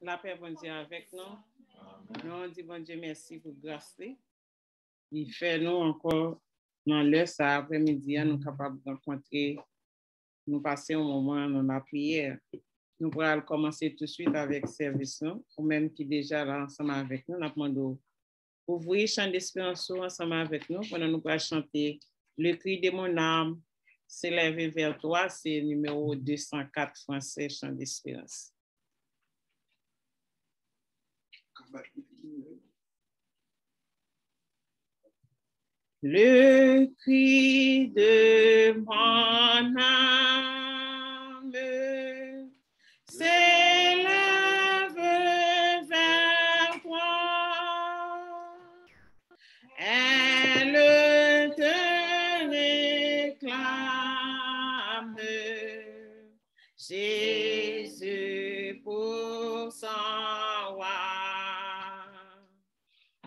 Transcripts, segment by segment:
La paix, bon Dieu, avec nous. Nous disons, bon Dieu, merci pour grâce. Il fait nous encore, dans l'heure, ça après-midi, nous sommes capables de rencontrer, nous passer un moment dans la prière. Nous pourrons commencer tout de suite avec service, ou même qui déjà là ensemble avec nous. Nous demandons ouvrir chant d'espérance ensemble avec nous pendant nous pourrons chanter le cri de mon âme, s'élever vers toi, c'est numéro 204 français, chant d'espérance. Le cri de mon âme s'élève vers toi. Elle te réclame, Jésus, pour son roi.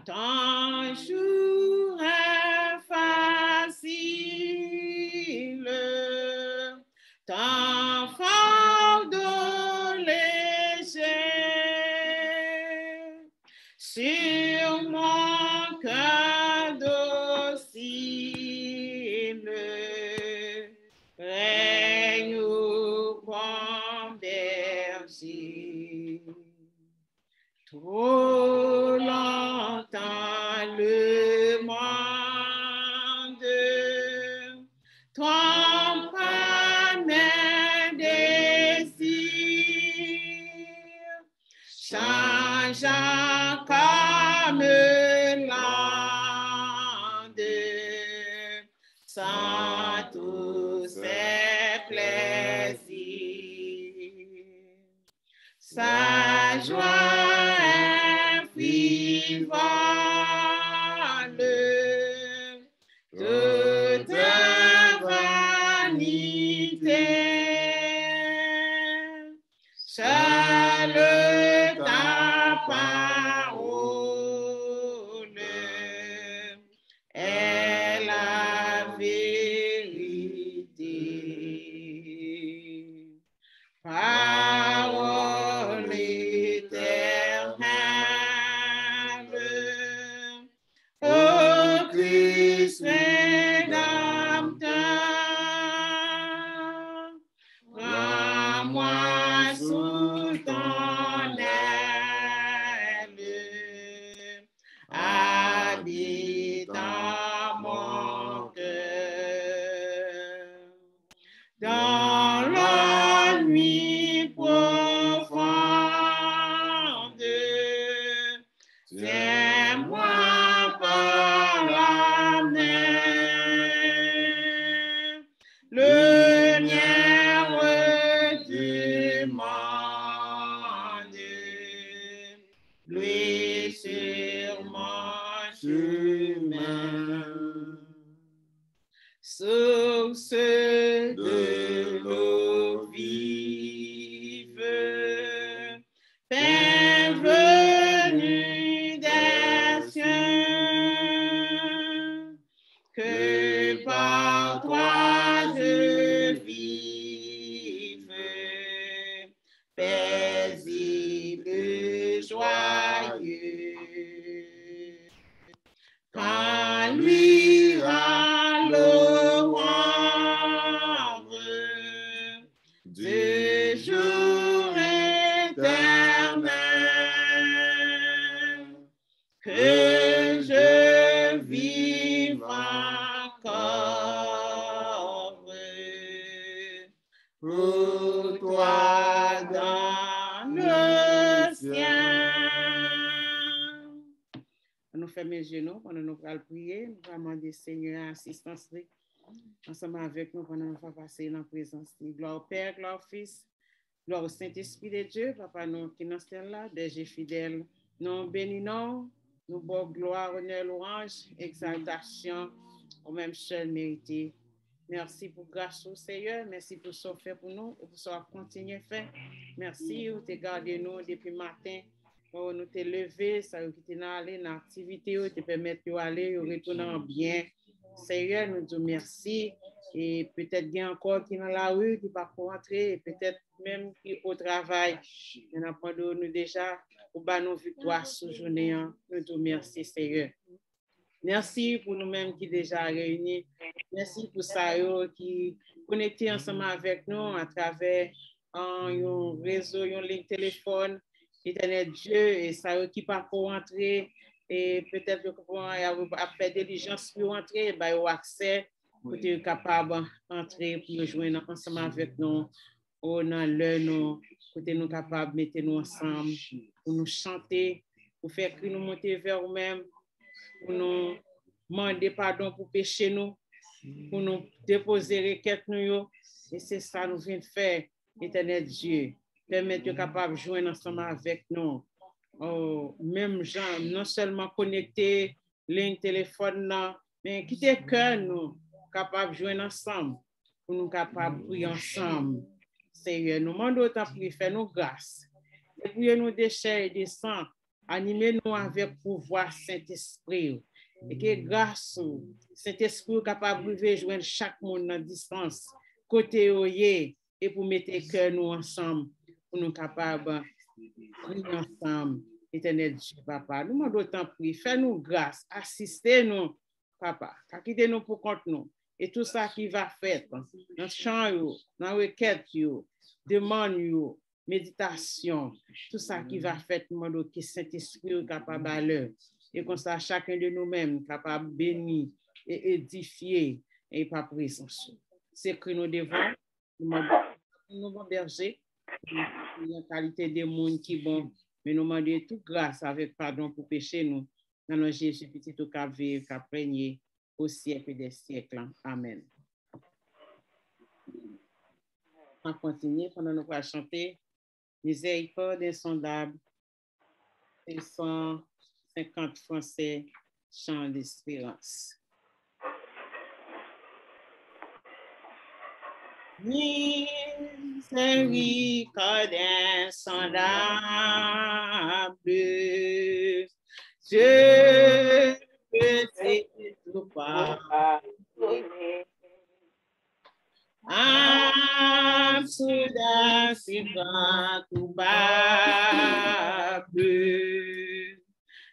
Ton jour est facile, ton fardeau léger, sur mon cœur docile, règne au bon berger. Trop longtemps le monde trompe mes désirs, changeant comme l'onde, sans tous ses plaisirs. Sa joie est frivole, toute vanité. Seule ta parole est la vérité. Parole éternelle, ô Christ rédempteur, prends-moi sous ton aile, habite dans mon cœur. Dans la nuit profonde, tiens-moi par la main, lumière du monde, lui sur mon chemin. Source de l'eau vive, pain venu des cieux, que par toi je vive, paisible, joyeux. Quand luira l'aurore du jour éternel, que je vive encore pour toi dans le ciel. Nous fermons les genoux pendant nous allons prier. Nous allons demander Seigneur assistance ensemble avec nous pendant nous passer dans la présence. Gloire au Père, gloire au Fils, gloire au Saint-Esprit de Dieu, Papa, nous qui nous sommes là, des fidèles. Nous bénissons, nous bon gloire, honneur, louange, exaltation, au même seul mérité. Merci pour grâce au Seigneur, merci pour ce fait pour nous et pour ce qu'on continue à faire. Merci pour te garder nous depuis le matin. Pour nous te lever, ça nous qui aller dans l'activité, te permettre d'aller, retourner en bien. Seigneur, nous disons merci Et peut-être qu'il y a encore qui dans la rue, qui ne pas rentrer, peut-être même qui au travail. Il y en a pas de nous déjà pour nous victoire sous journée. Nous te remercions, Seigneur. Merci pour nous-mêmes qui déjà réunis. Merci pour ça qui connectés ensemble avec nous à travers un réseau, un ligne téléphone, Éternel Dieu, et ça qui pas pour rentrer, et peut-être que pour faire diligence pour rentrer, ben, au accès pour être capable d'entrer pour joindre ensemble avec nous. Oh, dans l'heure, nous, pour nous capables de mettre nous ensemble, pour nous chanter, pour faire que nous monter vers nous-mêmes, pour nous demander pardon pour pécher nous, pour nous déposer requête nous. Et c'est ça nous vient de faire, Éternel Dieu. Permettre de capable de joindre ensemble avec nous. Oh, même gens, non seulement connecter ligne téléphone, mais quitter cœur nous, capable de joindre ensemble, pour nous capables de prier ensemble. Seigneur, nous demandons autant pour faire nous grâce. Dépouillez-nous des chairs et des sangs, animez-nous avec pouvoir Saint-Esprit. Et que grâce Saint-Esprit capable de joindre chaque monde dans distance, côté oyer, et pour mettre cœur nous ensemble, pour nous capables de prier ensemble. Éternel Dieu, Papa, nous demandons autant prier, fais-nous grâce, assistez-nous, Papa, quittez-nous pour compte nous. Et tout ça qui va faire, dans chant, dans requête, demande, méditation, tout ça qui va faire, nous demandons que Saint-Esprit est capable à l'heure. Et comme ça, chacun de nous-mêmes capable de bénir et édifier et pas présence. C'est que nous devons, nous devons berger, en qualité de monde qui bon, mais nous demandons toute grâce avec pardon pour pécher nous. Dans nos Jésus petit au cap vivre, cap régner au siècle des siècles. Amen. On continue pendant nous va chanter Miséricorde insondable, 150 français, chant d'espérance. Miséricorde insondable, je peux tout pardonner. Soudain, si grand coupable,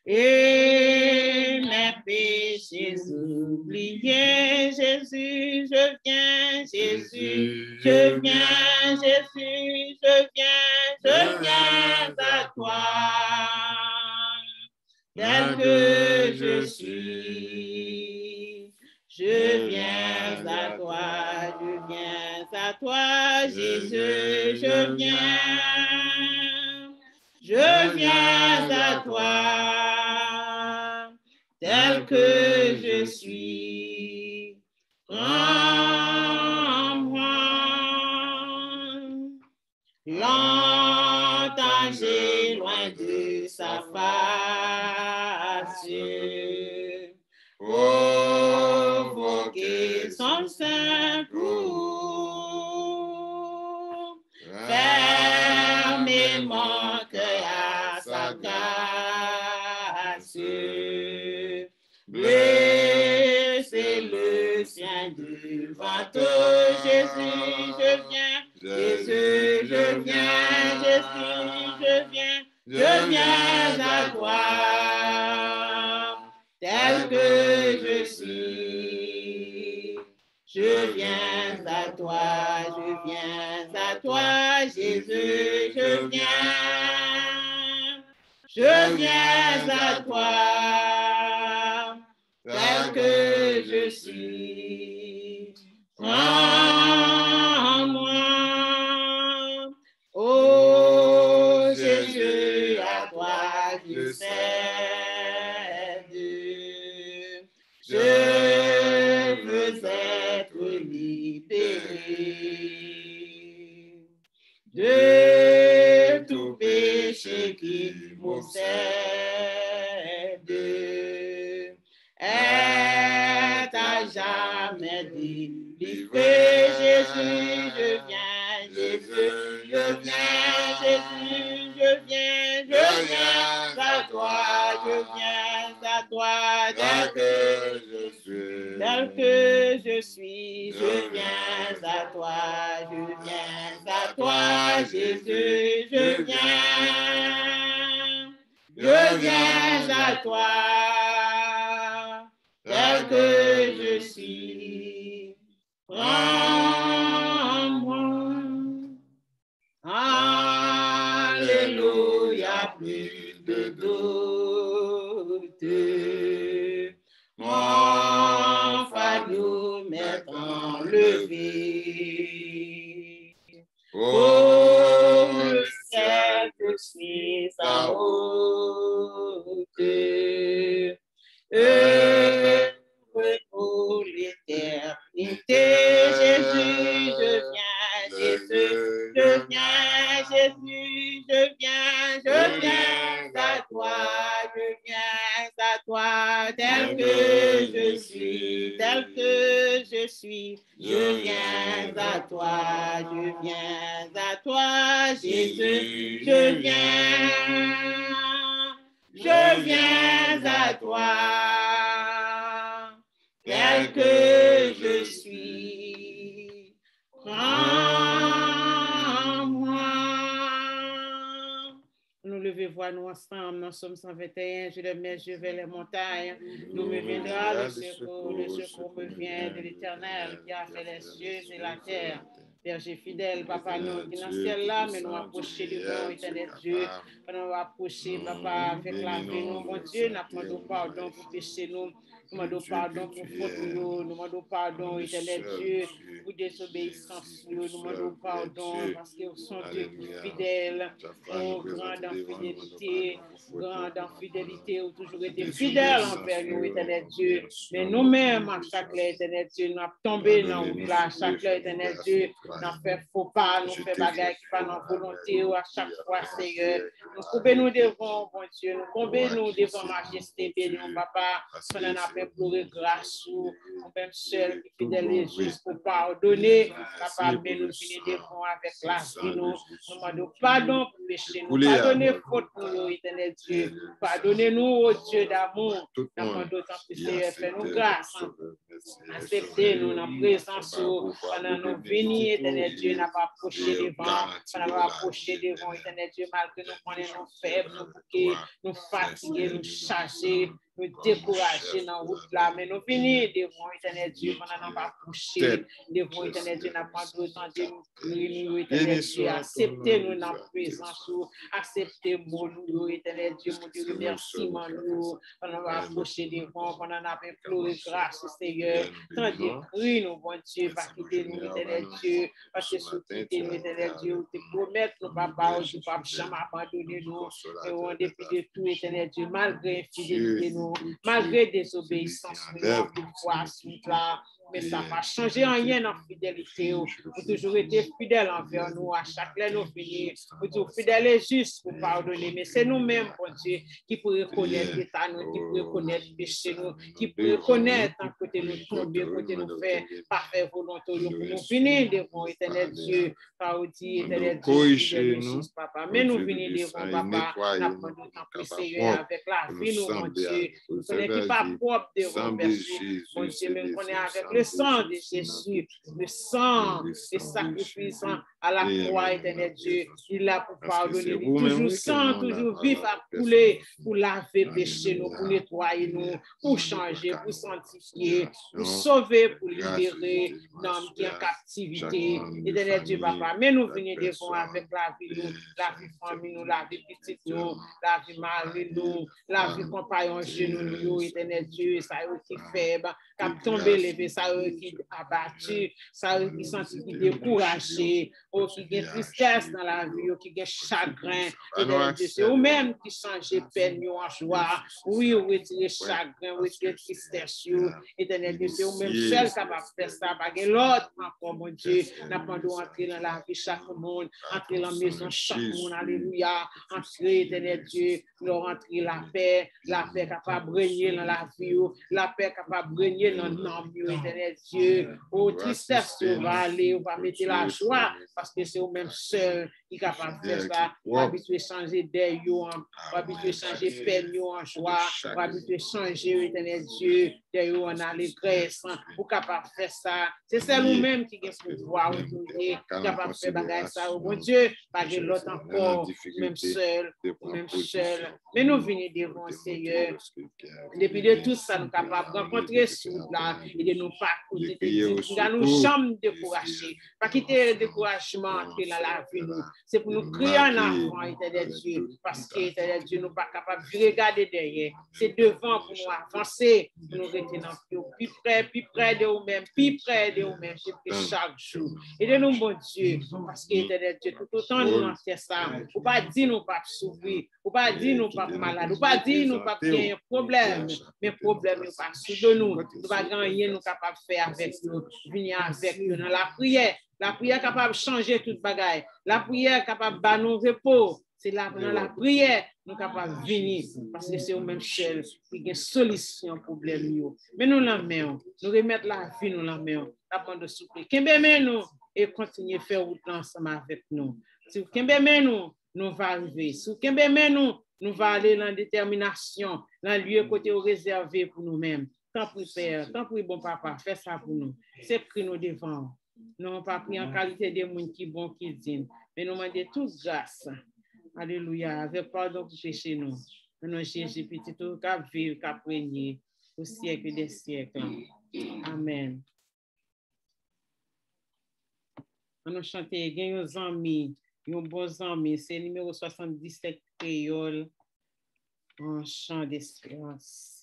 et mes péchés oubliés, Jésus, je viens, Jésus, je viens, Jésus, je viens à toi, tel que je suis. Je viens à toi, Jésus, je viens à toi, tel que je suis. Prends-moi, longtemps j'ai loin de sa face. Provoquer son saint coup, fermer mon cœur à sa grâce, blesser le sien devant toi, Jésus, je viens, Jésus, je viens, Jésus, je viens à toi. Tel que je suis, je viens à toi, Jésus, je viens à toi, tel que je suis. Prends-moi, oh Jésus, à toi je cède. Je veux être libéré de tout péché qui m'obsède. Est à jamais délivré, Jésus, je viens, Jésus, je viens, Jésus, je viens à toi, je viens à toi, tel que je suis. tel que je suis, je viens à toi, Jésus, je viens à toi, tel que je suis. Prends-moi, alléluia, plus de doute. Mon fardeau m'est enlevé. Oh, le ciel, je suis sa haute. Heureux pour l'éternité, Jésus, je viens, Jésus, je viens, Jésus, je viens à toi, tel que je suis, je viens à toi, Jésus, je viens à toi, tel que je suis. Prends-moi. Nous levez voix nous ensemble, nous sommes 121, je lève mes yeux vers les montagnes, d'où me viendra le secours me vient de l'Éternel qui a fait les cieux et la terre. Berger fidèle, papa, nous qui dans le ciel là, mais nous approcher devant éternel Dieu, nous approcher, papa, avec la vie, nous, mon Dieu, nous demandons pardon pour pécher nous, nous demandons pardon pour faute nous demandons pardon, éternel Dieu, pour désobéissance, nous demandons pardon parce que nous sommes Dieu fidèles, oh, grande en fidélité, ou toujours été fidèle envers nous, éternel Dieu, mais nous-mêmes, à chaque heure, éternel Dieu, nous avons tombé dans le là, à chaque heure, éternel Dieu, nous fait faux pas, nous fait bagaille qui pas dans volonté ou à chaque fois, Seigneur. Nous coupons-nous devant, bon Dieu, nous coupons-nous devant majesté, béni, papa, pendant nous fait pleurer grâce ou même seul, fidèle et juste pour pardonner, papa, mais nous venons devant avec la vie, nous demandons pardon pour péché, nous pardonnez faute pour nous, éternel Dieu, pardonnez-nous, oh Dieu d'amour, nous demandons tant que Seigneur, fais-nous grâce, acceptez-nous dans la présence, pendant nous venir, éternel Dieu, n'a pas approché devant, pendant nous approcher devant, éternel Dieu, malgré nous connaissons nous faibles, nous bouquets, nous fatigués, nous chargés, nous décourager dans la route là, mais nous venir devant, éternel Dieu, pendant nous pas approcher devant, éternel Dieu, n'a pas d'autant de nous, éternel Dieu, acceptez-nous dans la présence, acceptez-nous, éternel Dieu, mon Dieu, remerciement nous, pendant nous approcher devant, pendant nous avons pleuré grâce, Seigneur, tendez prie nous, bon Dieu, pas quitter nous, éternel Dieu, parce que sous quitter nous, éternel Dieu, te promettre nous, papa, nous ne pas jamais abandonner nous, et en dépit de tout, éternel Dieu, malgré infidélité nous, malgré désobéissance, nous avons foi sur là, mais ça n'a pas changé rien dans la fidélité. Vous toujours été fidèle envers nous, à chaque fois nous finir, vous toujours fidèle et juste pour pardonner, mais c'est nous-mêmes, bon Dieu, qui pourrait connaître l'état nous, qui pourrait connaître le péché nous, qui pourrait connaître en côté nous tomber, côté nous faire parfait volonté, pour nous finir devant éternel Dieu, car vous dites éternel Dieu, fidèle et juste, papa, mais nous venir devant papa, nous avons d'autant Seigneur, avec la vie, nous, mon Dieu, nous connaissons pas propre devant merci, mon Dieu, mais nous connaissons avec le sang de Jésus, le sang, le sacrifice à la croix, éternel Dieu, il a pour pardonner, toujours sang, toujours vif à couler, pour laver péché nous, pour nettoyer nous, pour changer, pour sanctifier, pour sauver, pour libérer l'homme qui est en captivité, éternel Dieu, papa, mais nous venons devant avec la vie, nous, la vie famille, nous, la vie petite, nous, la vie mari, nous, la vie compagnon, nous, éternel Dieu, ça y est qui faible, qui a tombé, levé, ça y est qui abattu, ça y est qui senti qui découragé, qui a tristesse dans la vie, qui a chagrin, éternel Dieu, c'est vous-même qui changez peine en joie, oui, retirer chagrin, retirer tristesse, éternel Dieu, c'est vous-même seul capable de faire ça, pas que l'autre encore, mon Dieu, n'a pas d'entrer dans la vie chaque monde, entrer dans la maison chaque monde, alléluia, entrer, éternel Dieu, leur entrer la paix capable de régner dans la vie, la paix capable de régner dans l'âme, éternel éternel Dieu. Au tristesse, on va aller, on va mettre la joie, parce que c'est au même seul qui est capable de faire ça. On va habituer à changer d'air, on va habituer à changer peine en joie, on va habituer à changer, éternel Dieu, d'air en allégresse, pour capable de faire ça. C'est celle nous-mêmes qui a le pouvoir, qui est capable de faire bagage ça. Oh mon Dieu, pas de l'autre encore, même seul. Mais nous venons devant le Seigneur. Depuis de tout ça, nous sommes capables de rencontrer sous là et de nous pas nous jamais décourager. Pas quitter le découragement entrer dans la vie. C'est pour nous crier en avant, éternel Dieu, parce que éternel Dieu, nous ne sommes pas capables de regarder derrière. C'est devant pour nous avancer, pour nous rester plus près de nous-mêmes, plus près de nous-mêmes, chaque jour. Et de nous, bon Dieu, parce que éternel Dieu, tout autant nous en fait ça, ou pas dire nous pas souffrir, ou pas dire nous pas malade, ou pas dire nous pas bien problème, mais problème nous pas sous de nous, nous pas gagner nous capable de faire avec nous, venir avec nous dans la prière. La prière capable de changer toute bagaille. La prière capable de battre nos repos. C'est là dans la prière nous capable de venir parce que c'est au même seul qui a une solution au problème. Mais nous la main, nous remettre la vie nous la main, apprendre de souffler. Kembé nous et continuer à faire route ensemble avec nous. Si Kembé nous va arriver. Si Kembé nous va aller dans la détermination, dans le lieu côté réservé pour nous-mêmes. Tant pour Père, tant pour bon papa, fais ça pour nous. C'est pris nous devant. Nous n'avons pas pris en qualité de monde qui bon, qui digne, mais nous demandons toute grâce. Alléluia. Avec pardon pour péché nous. Nous Jésus, petit tout, qu'à vivre, qu'à régner au siècle des siècles. Amen. Nous chantons, gagne aux amis, un bon ami, c'est numéro 77 créole en chant d'espérance.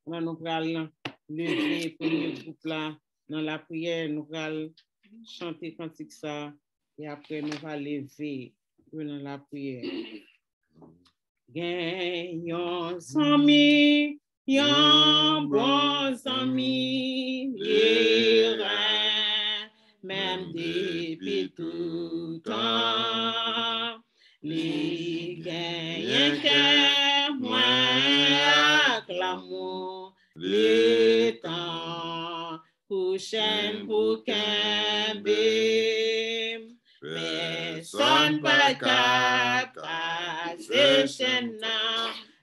Nous allons lever premier groupe là dans la prière, nous allons chanter cantique ça et après nous allons lever dans la prière. Gagnons amis, yon bons amis, même depuis tout temps, les gagnants que moi acclamons. Les temps prochains pour qu'un personne pas capable de chaîner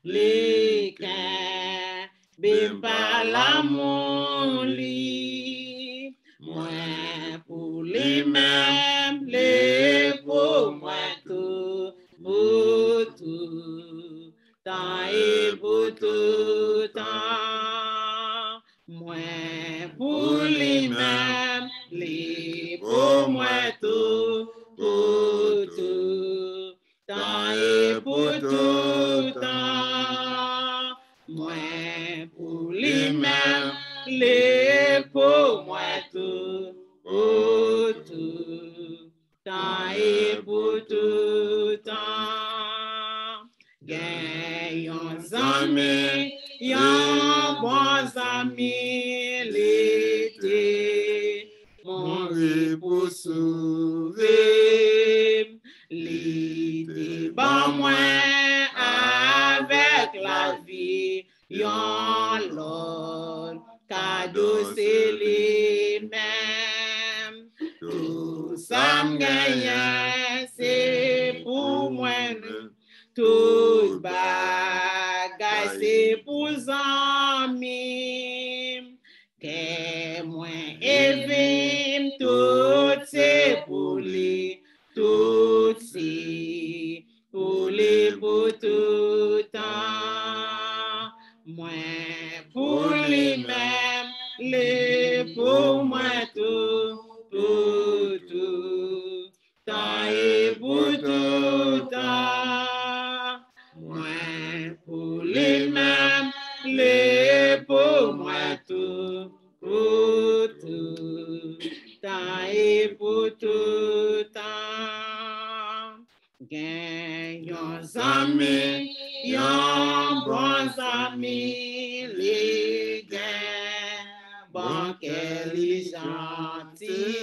les qu'un bim par l'amour li moi pour les mêmes les pour moi tout pour tout temps et pour tout temps. Moi pour les mêmes, les pour moi tout, pour tout temps et pour tout temps. Moi pour les mêmes, les pour moi tout, pour tout temps et pour tout temps. Gagnons amis, yon bons amis, l'été, mourir pour sauver, l'été, bon moins avec la vie, yon l'autre, cadeau c'est les mêmes, tout ça m'gagne, c'est pour moi. Tout bagage c'est pour amis, que moi évime, tout c'est pour les, tout c'est pour les pour tout temps. Moi pour les mêmes, les pour moi tout, pour tout temps et pour tout temps. Pour les mêmes, les pour moi tout, pour tout temps et pour tout temps. Gagnons amis, yon bons amis, les gains, bon qu'elle gentil,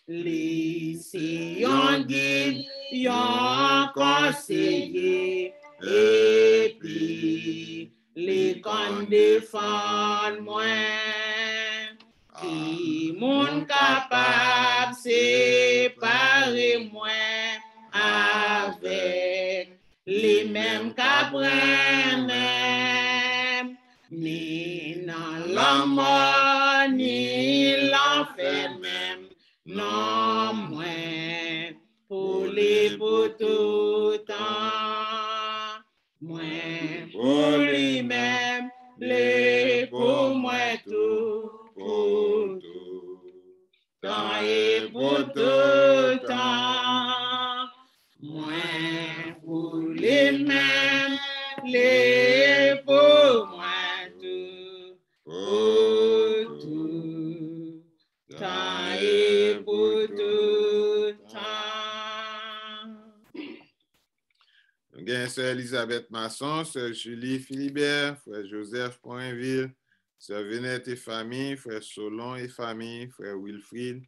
les si yon guide, yon conseiller. Et puis, les qu'on défend moi. Qui moun capable séparer moi avec les mêmes cabrins même, ni dans la mort, ni l'enfer même, non moins pour tout temps, moins pour lui-même, les pour moi tout, pour tout temps et pour tout temps, moins pour lui-même, les pour moi tout, pour tout temps et pour tout temps. Nous avons Sœur Elisabeth Masson, Sœur Julie Philibert, Frère Joseph Poinville, Sœur Venette et famille, Frère Solon et famille, Frère Wilfried,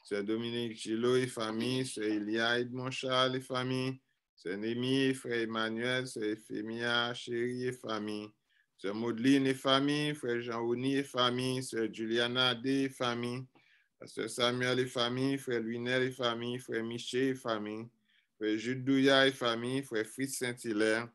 Sœur Dominique Gillot et famille, Sœur Elia Edmond Charles et famille, Sœur Némi, Frère Emmanuel, Sœur Ephemia Chérie et famille, Sœur Maudeline et famille, Frère Jean-Ouni et famille, Sœur Juliana D et famille, Sœur Samuel et famille, Frère Louinel et famille, Frère Miché et famille, Frère Jules Douya et famille, Frère Fritz Saint-Hilaire,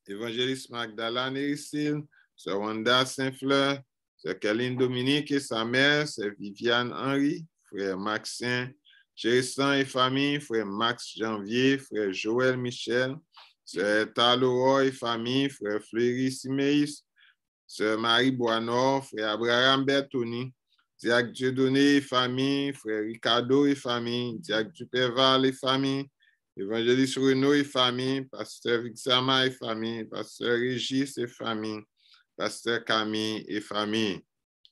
Évangéliste Magdala Néricile, Sœur Wanda Saint-Fleur, Sœur Caline Dominique et sa mère, Sœur Viviane Henry, Frère Maxin Géristan et famille, Frère Max Janvier, Frère Joël Michel, Sœur Taloro et famille, Frère Fleury Siméis, Sœur Marie Boisnord, Frère Abraham Bertoni, Diacre Dieudonné et famille, Frère Ricardo et famille, Diacre Duperval et famille, Évangéliste Renaud et famille, Pasteur Vixama et famille, Pasteur Régis et famille, Pasteur Camille et famille.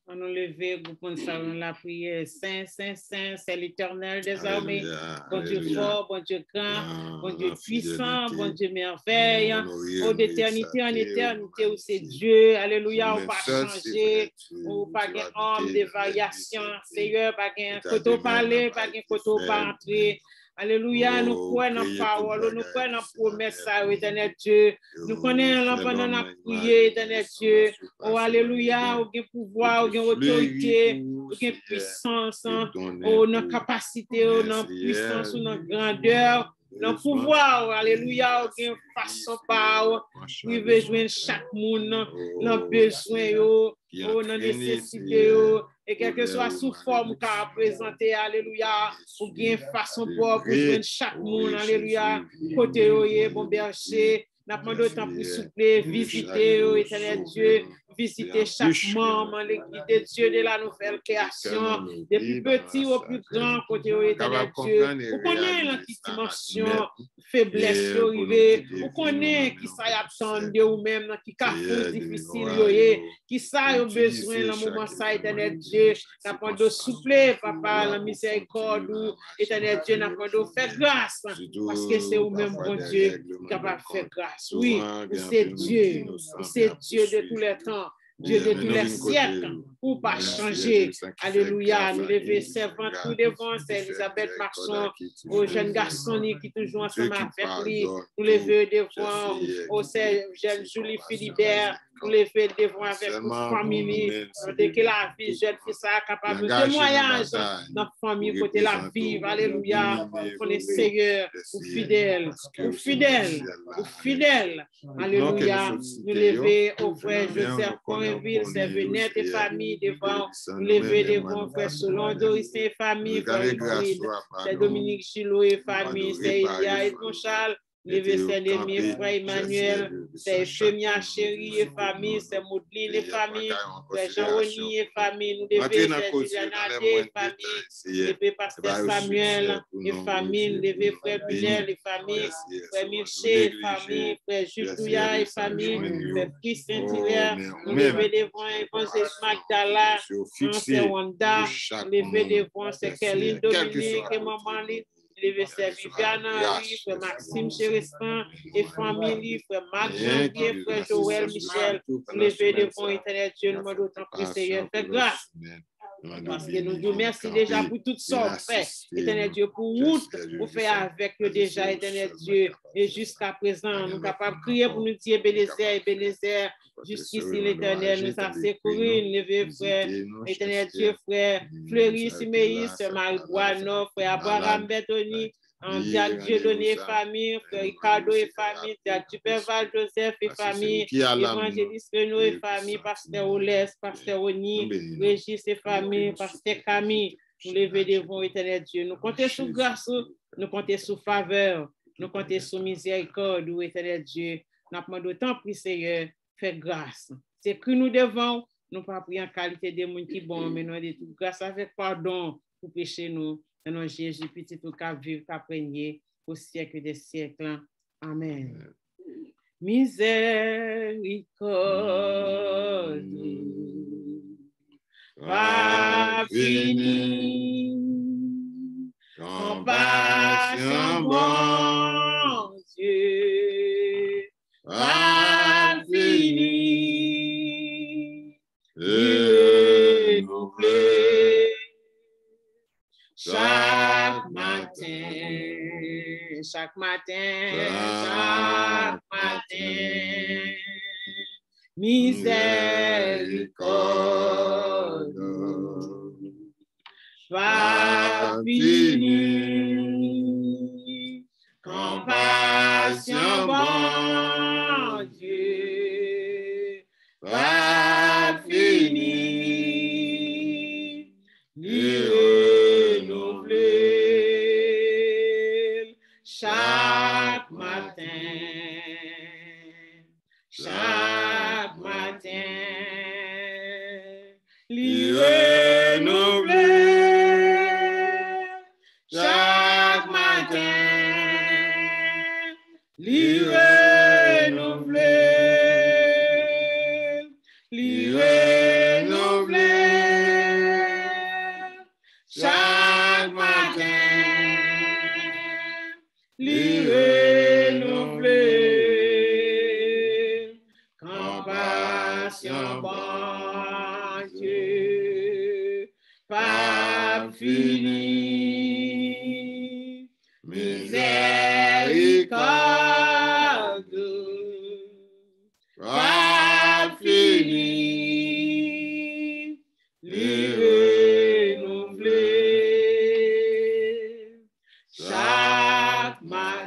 On nous lever pour nous la prière. Saint, Saint, Saint, c'est l'Éternel des armées. Bon Dieu fort, bon Dieu grand, bon Dieu puissant, bon Dieu merveille. Au d'éternité en éternité, où c'est Dieu. Alléluia, on pas changer. Ou pas qu'un homme de variation. Seigneur, pas qu'un côté parler, pas qu'un côté pas entrer. Alléluia, nous croyons dans la parole, nous croyons dans la promesse, éternel Dieu. Nous connaissons pendant la prière, éternel Dieu. Oh, alléluia, au pouvoir, au autorité, au puissance, au notre capacité, au notre puissance, au notre grandeur. Dans le pouvoir, alléluia, au façon par nous veut joindre chaque monde, dans besoin, dans nécessité, et quelle que soit sous forme qu'a présenté, alléluia, pour gagner façon pour joindre chaque monde, alléluia, côté bon berger, n'a pas de temps pour souffler, visiter, éternel Dieu, visiter chaque membre, l'église de Dieu de la nouvelle création, des plus petits au plus grand, côté éternel Dieu, vous connaissez la dimension, faiblesse, vous connaissez qui ça attend ou même, qui cafou difficile, qui ça a besoin dans le moment ça, éternel Dieu, n'a pas de souffler, papa, la miséricorde, éternel Dieu, n'a pas de faire grâce, parce que c'est vous-même, bon Dieu, capable de faire grâce. Oui, c'est Dieu, c'est Dieu de tous les temps. Dieu de tous les siècles, pour pas changer. Alléluia. Nous lever servant tout devant, c'est Elisabeth Masson, aux jeunes garçons qui toujours ensemble avec lui. Nous lever devant, aux jeunes Julie Philibert, nous lever devant avec notre famille. Dès que la vie, jeune fille, ça capable de témoignage. Notre famille, côté la vie. Alléluia. On est Seigneur, ou fidèle, ou fidèle, ou fidèle. Alléluia. Nous lever au frère Joseph Poinville, c'est Venette et famille devant, nous lever devant frère Solon, Doris et famille, frère Wilfried, c'est Dominique Gillot et famille, c'est Elia et Charles, lever c'est Némi, frère Emmanuel, c'est Ephemia Chérie et famille, c'est Maudeline et famille, frère Jean-Oni et famille, nous lever c'est Juliana et famille, lever pasteur Samuel et famille, lever frère Minel et famille, frère Miché et famille, frère Jules Douya et famille, frère Fritz Saint-Hilaire, nous lever devant Évangéliste Magdala, frère Wanda, lever devant c'est Caline Dominique et maman Lise, lever c'est Viviane Henry, frère Maxime Géristan et famille, frère Marc Janvier, frère Joël Michel, lever devant éternel Dieu, nous demandons autant plus Seigneur, fais grâce. Parce que nous disons merci déjà pour tout ça fait, éternel Dieu, pour route, pour faire avec eux déjà, éternel Dieu. Et jusqu'à présent, nous sommes capables de crier pour nous dire Ebenezer, jusqu'ici l'éternel nous a secouru, levé frère, éternel Dieu, frère Fleury Siméis, sœur Marie-Boineau, frère Abraham Bertoni, Dieu donné famille, frère Ricardo et famille, Duperval Joseph et famille, évangéliste Renaud et famille, pasteur Oles, pasteur Oni, Régis et famille, pasteur Camille, nous lever devant éternel Dieu. Nous comptons sur grâce, nous comptons sur faveur, nous comptons sur miséricorde, éternel Dieu. Nous demandons autant pour Seigneur, fais grâce. C'est que nous devons, nous pas prier en qualité de monde qui bon, mais nous de tout grâce avec pardon pour pécher nous. Dans nom Jésus, petit tout qu'à vivre, qu'à régner au siècle des siècles. Amen. Miséricorde, pas fini, compassion, bon Dieu, pas fini, renouvelé. Chaque matin, miséricorde, pas fini, compassion, bon Dieu, pas fini, renouvelé chaque matin, li renouvelé chaque matin, li renouvelé chaque matin, li renouvelé, compassion, bon Dieu, pas fini, miséricorde, pas fini, li renouvelé chaque matin.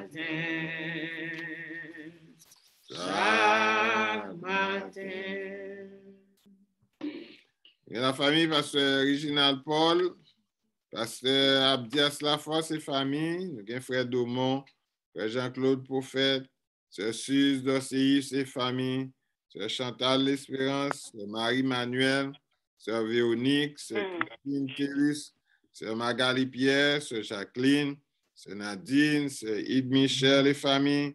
Et la famille, pasteur Reginald Paul, pasteur Abdias Laforce et famille, nous avons frère Domon, frère Jean-Claude Prophète, sœur Suze d'Océus et famille, sœur Chantal L'Espérance, sœur Marie-Manuel, sœur Véronique, sœur Christine Kélis, sœur Magali Pierre, sœur Jacqueline, sœur Nadine, sœur Yves Michel et famille,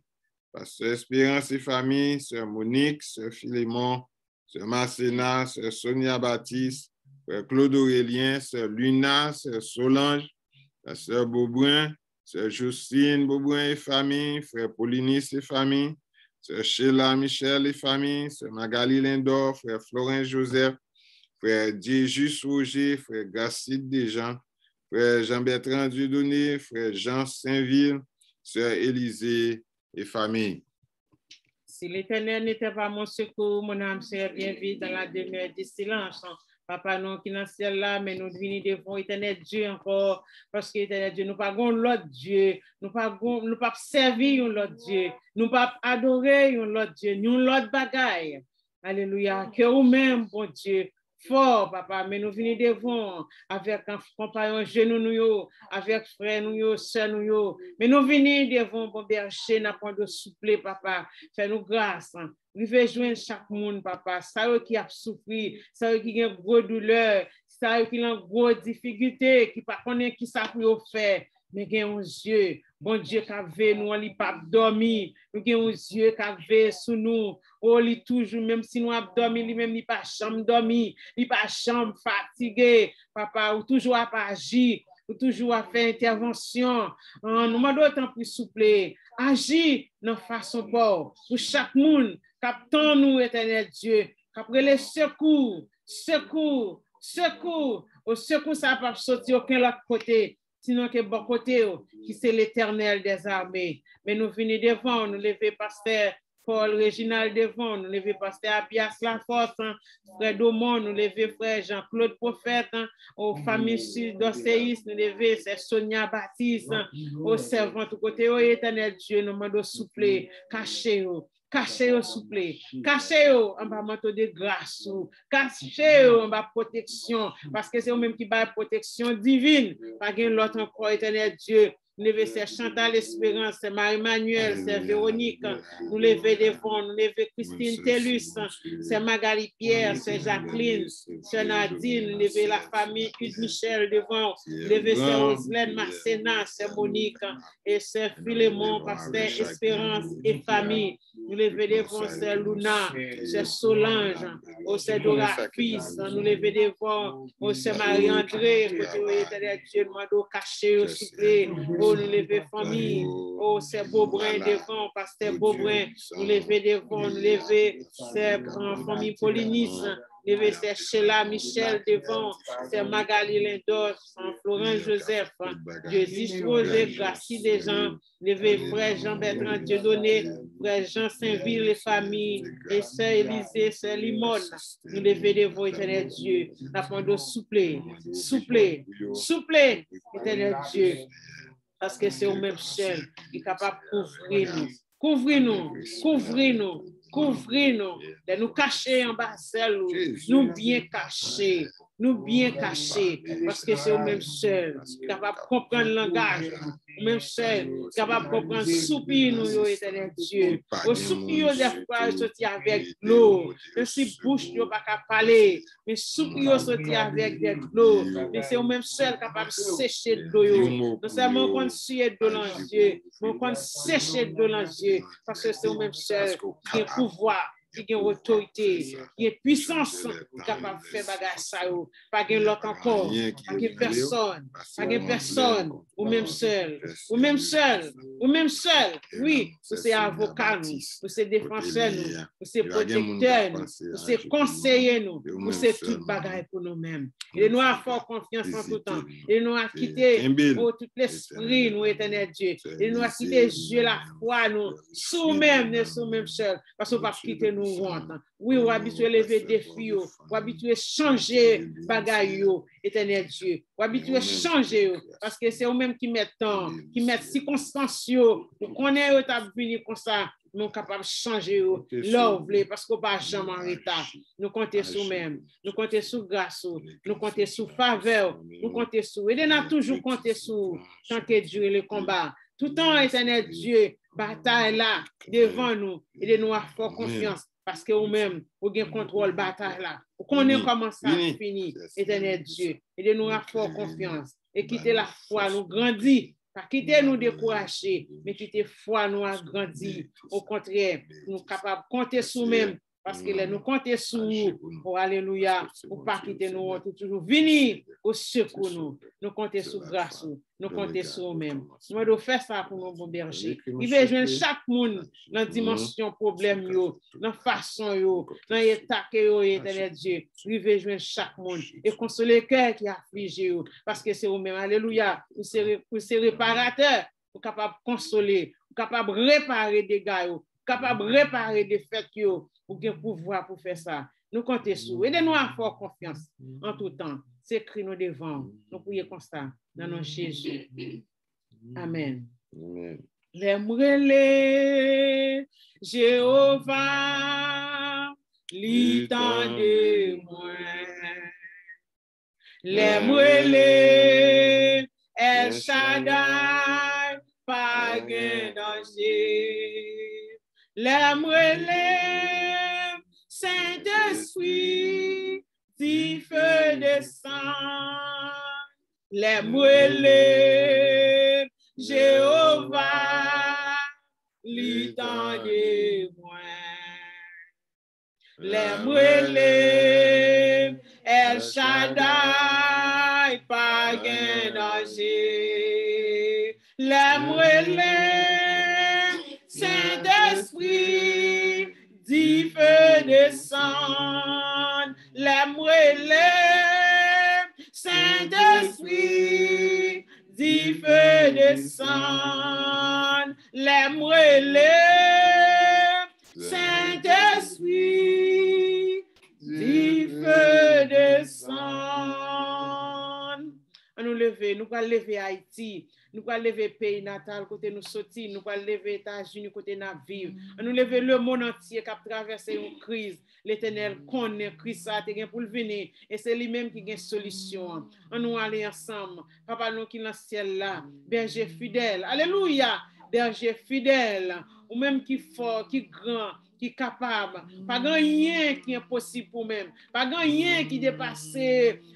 pasteur Espérance et famille, sœur Monique, sœur Philémon, sœur Marcena, sœur Sonia Baptiste, frère Claude Aurélien, sœur Luna, sœur Solange, la sœur Beaubrun, sœur Justine Beaubrun et famille, frère Paulinis et famille, sœur Sheila Michel et famille, sœur Magali Lindor, frère Florent Joseph, frère Diejus Roger, frère Gacide Desjans, frère Jean-Bertrand Dieudonné, frère Jean Saint-Ville, sœur Élisée et famille. Si l'Éternel n'était pas mon secours, mon âme serait bien vite dans la demeure du silence. Papa, nous qui dans le ciel là, mais nous venons devant l'éternel Dieu encore, parce que l'éternel Dieu, nous pas l'autre Dieu, nous pas servir l'autre Dieu, nous pas adorer l'autre Dieu, nous l'autre bagaille. Alléluia, que vous-même, bon Dieu, fort, papa, mais nous venons devant avec un compagnon genou nous, avec frère nous, soeur nous, mais nous venons devant bon berger, n'a pas de souple, papa, fais-nous grâce. Nous devons joindre chaque monde, papa, ça qui a souffert, ça qui a une grosse douleur, ça qui a une grosse difficulté, qui pas connaît qui ça peut faire, mais qui a un yeux. Bon Dieu, qui veut nous, on n'a pas dormi. Nous avons des yeux qui veulent sur nous. On lit toujours, même si nous avons dormi, lui-même, il pas chambre dormi, il pas chambre fatigué. Papa, ou toujours à pas agir, ou toujours à faire intervention. Nous demandons autant pour souple. Agir dans façon pour chaque monde. Captant nous, éternel Dieu. Qu'après les secours, Au secours, ça n'a pas sorti aucun autre côté, sinon que bon côté, qui c'est l'Éternel des armées. Mais nous venons devant, nous lever pasteur Paul Réginald devant, nous lever pasteur Abias Laforce, frère Domon, nous lever frère Jean-Claude Prophète, aux familles sud-océistes, nous lever c'est Sonia Baptiste, aux servants tout côté, oh Éternel Dieu, nous demandons souffler, cachez-vous. Cachez-vous, s'il vous plaît. Cachez-vous en bas manteau de grâce. Cachez-vous en bas protection. Parce que c'est vous-même qui bat protection divine. Pas qu'il y ait l'autre encore, éternel Dieu. Nous levons c'est Chantal Espérance, c'est Marie-Manuel, c'est Véronique. Nous levons devant, nous levons Christine Tellus, c'est Magali Pierre, c'est Jacqueline, c'est Nadine, nous levons la famille Hugues Michel devant. Nous levons c'est Roselène Marcena, c'est Monique, et c'est Philémon, pasteur Espérance et famille. Nous levons devant, c'est Luna, c'est Solange, c'est Dora Fils, nous levons devant, c'est Marie-André, côté éternel Dieu, nous caché, s'il vous plaît. Nous lever famille, oh c'est Beaubrun devant, pasteur Beaubrun, nous lever devant, nous lever c'est famille Polinis, lever c'est Sheila Michel devant, c'est Magali Lindos, Florent Joseph, Jésus Rosé, Gracie des gens, lever frère Jean-Bertrand Dieudonné, frère Jean Saint-Ville, les familles, et sœur Élisée, sœur Limone, nous lever devant éternel Dieu, la de souffler, souffler, souffler, éternel Dieu. Parce que c'est au même seul qui est capable de couvrir nous. Couvrir-nous, couvrir-nous, couvrir-nous, de nous cacher en bas celle, nous bien cacher, parce que c'est au même seul capable de comprendre le langage, au même seul capable de comprendre soupir nous, éternel Dieu. Au soupir des fois, sortir avec l'eau, même si bouche ne pas parler, mais soupir sortir avec de l'eau, mais c'est au même seul capable de sécher de l'eau. Non seulement qu'on suit de l'eau dans Dieu, mais qu'on sécher de l'eau dans Dieu, parce que c'est au même seul qui a pouvoir, qui a autorité, qui a puissance, capable de faire bagage ça, pas de l'autre encore, pas de personne, ou même seul, oui, vous c'est avocat, vous c'est défenseur, vous c'est protecteur, vous c'est conseiller, vous c'est tout bagage pour nous-mêmes. Et nous avons fort confiance en tout temps. Et nous avons quitté tout l'esprit, nous, éternel Dieu. Et nous avons quitté Dieu la foi, nous, sous-même seul, parce qu'on va quitter nous honte. Oui, on va habituer lever des filles, on va habituer changer bagaille, éternel Dieu. On va habituer changer, parce que c'est eux-mêmes qui mettent temps, qui mettent circonstances, nous connaissons que venir comme ça. Nous sommes capables de changer l'œuvre parce qu'on ne peut pas jamais en retard. Nous comptons sur nous-mêmes, nous comptons sur grâce, nous comptons sur faveur, nous comptons sur. Et nous avons toujours compté sur tant que Dieu le combat. Tout le temps, éternel Dieu, bataille là devant nous et de nous avoir confiance parce que nous-mêmes, nous avons contrôle bataille là. Nous connaissons comment ça finit, éternel Dieu, et de nous avoir confiance et quitter la foi, nous grandir. Pas quitter nous décourager, mais quitter foi nous agrandir. Au contraire, nous sommes capables de compter sur nous-mêmes. Parce que nous comptons sur nous. Oh, alléluia. Pour pas quitter nous, on toujours venir au secours nous. Nous comptons sur grâce. Nous comptons sur nous-mêmes. Nous devons faire ça pour nos bons bergers. Il veut joindre chaque monde dans la dimension problème, dans la façon, dans l'état que éternel Dieu. Il veut joindre chaque monde et consoler le cœur qui est affligé. Parce que c'est vous-même. Alléluia. Vous serez réparateur. Vous êtes capable de consoler. Vous êtes capable de réparer des dégâts. Vous êtes capable de réparer des faits. Pour qu'il pouvoir pour faire ça. Nous comptons sur. Aidez-nous à avoir confiance en tout temps. C'est écrit nous devant. Nous prions comme ça dans notre Jésus. Amen. L'aimerait Jéhovah, l'itendez moi. L'aimerait El Shaddai, pas gain danger. L'aimerait Saint-Esprit, si feu descend. L'aimerait Jéhovah, l'itendez moi. L'aimerait El Shaddai, pas gain danger. L'aimerait Saint-Esprit, dit feu descend, l'aimerait descend, les brûlés, Saint-Esprit, du feu descend. Nous lever, nous allons lever Haïti, nous allons lever pays natal côté nous sortir, nous allons lever États-Unis côté nous vivre. Nous lever le monde entier qui a traversé une crise. L'Éternel connaît Christ ça pour le venir et c'est lui-même qui a une solution. On nous aller ensemble. Papa nous qui dans le ciel là, berger fidèle. Alléluia, berger fidèle, ou même qui fort, qui grand, qui est capable. Pas rien qui est impossible pour même. Pas rien qui dépasse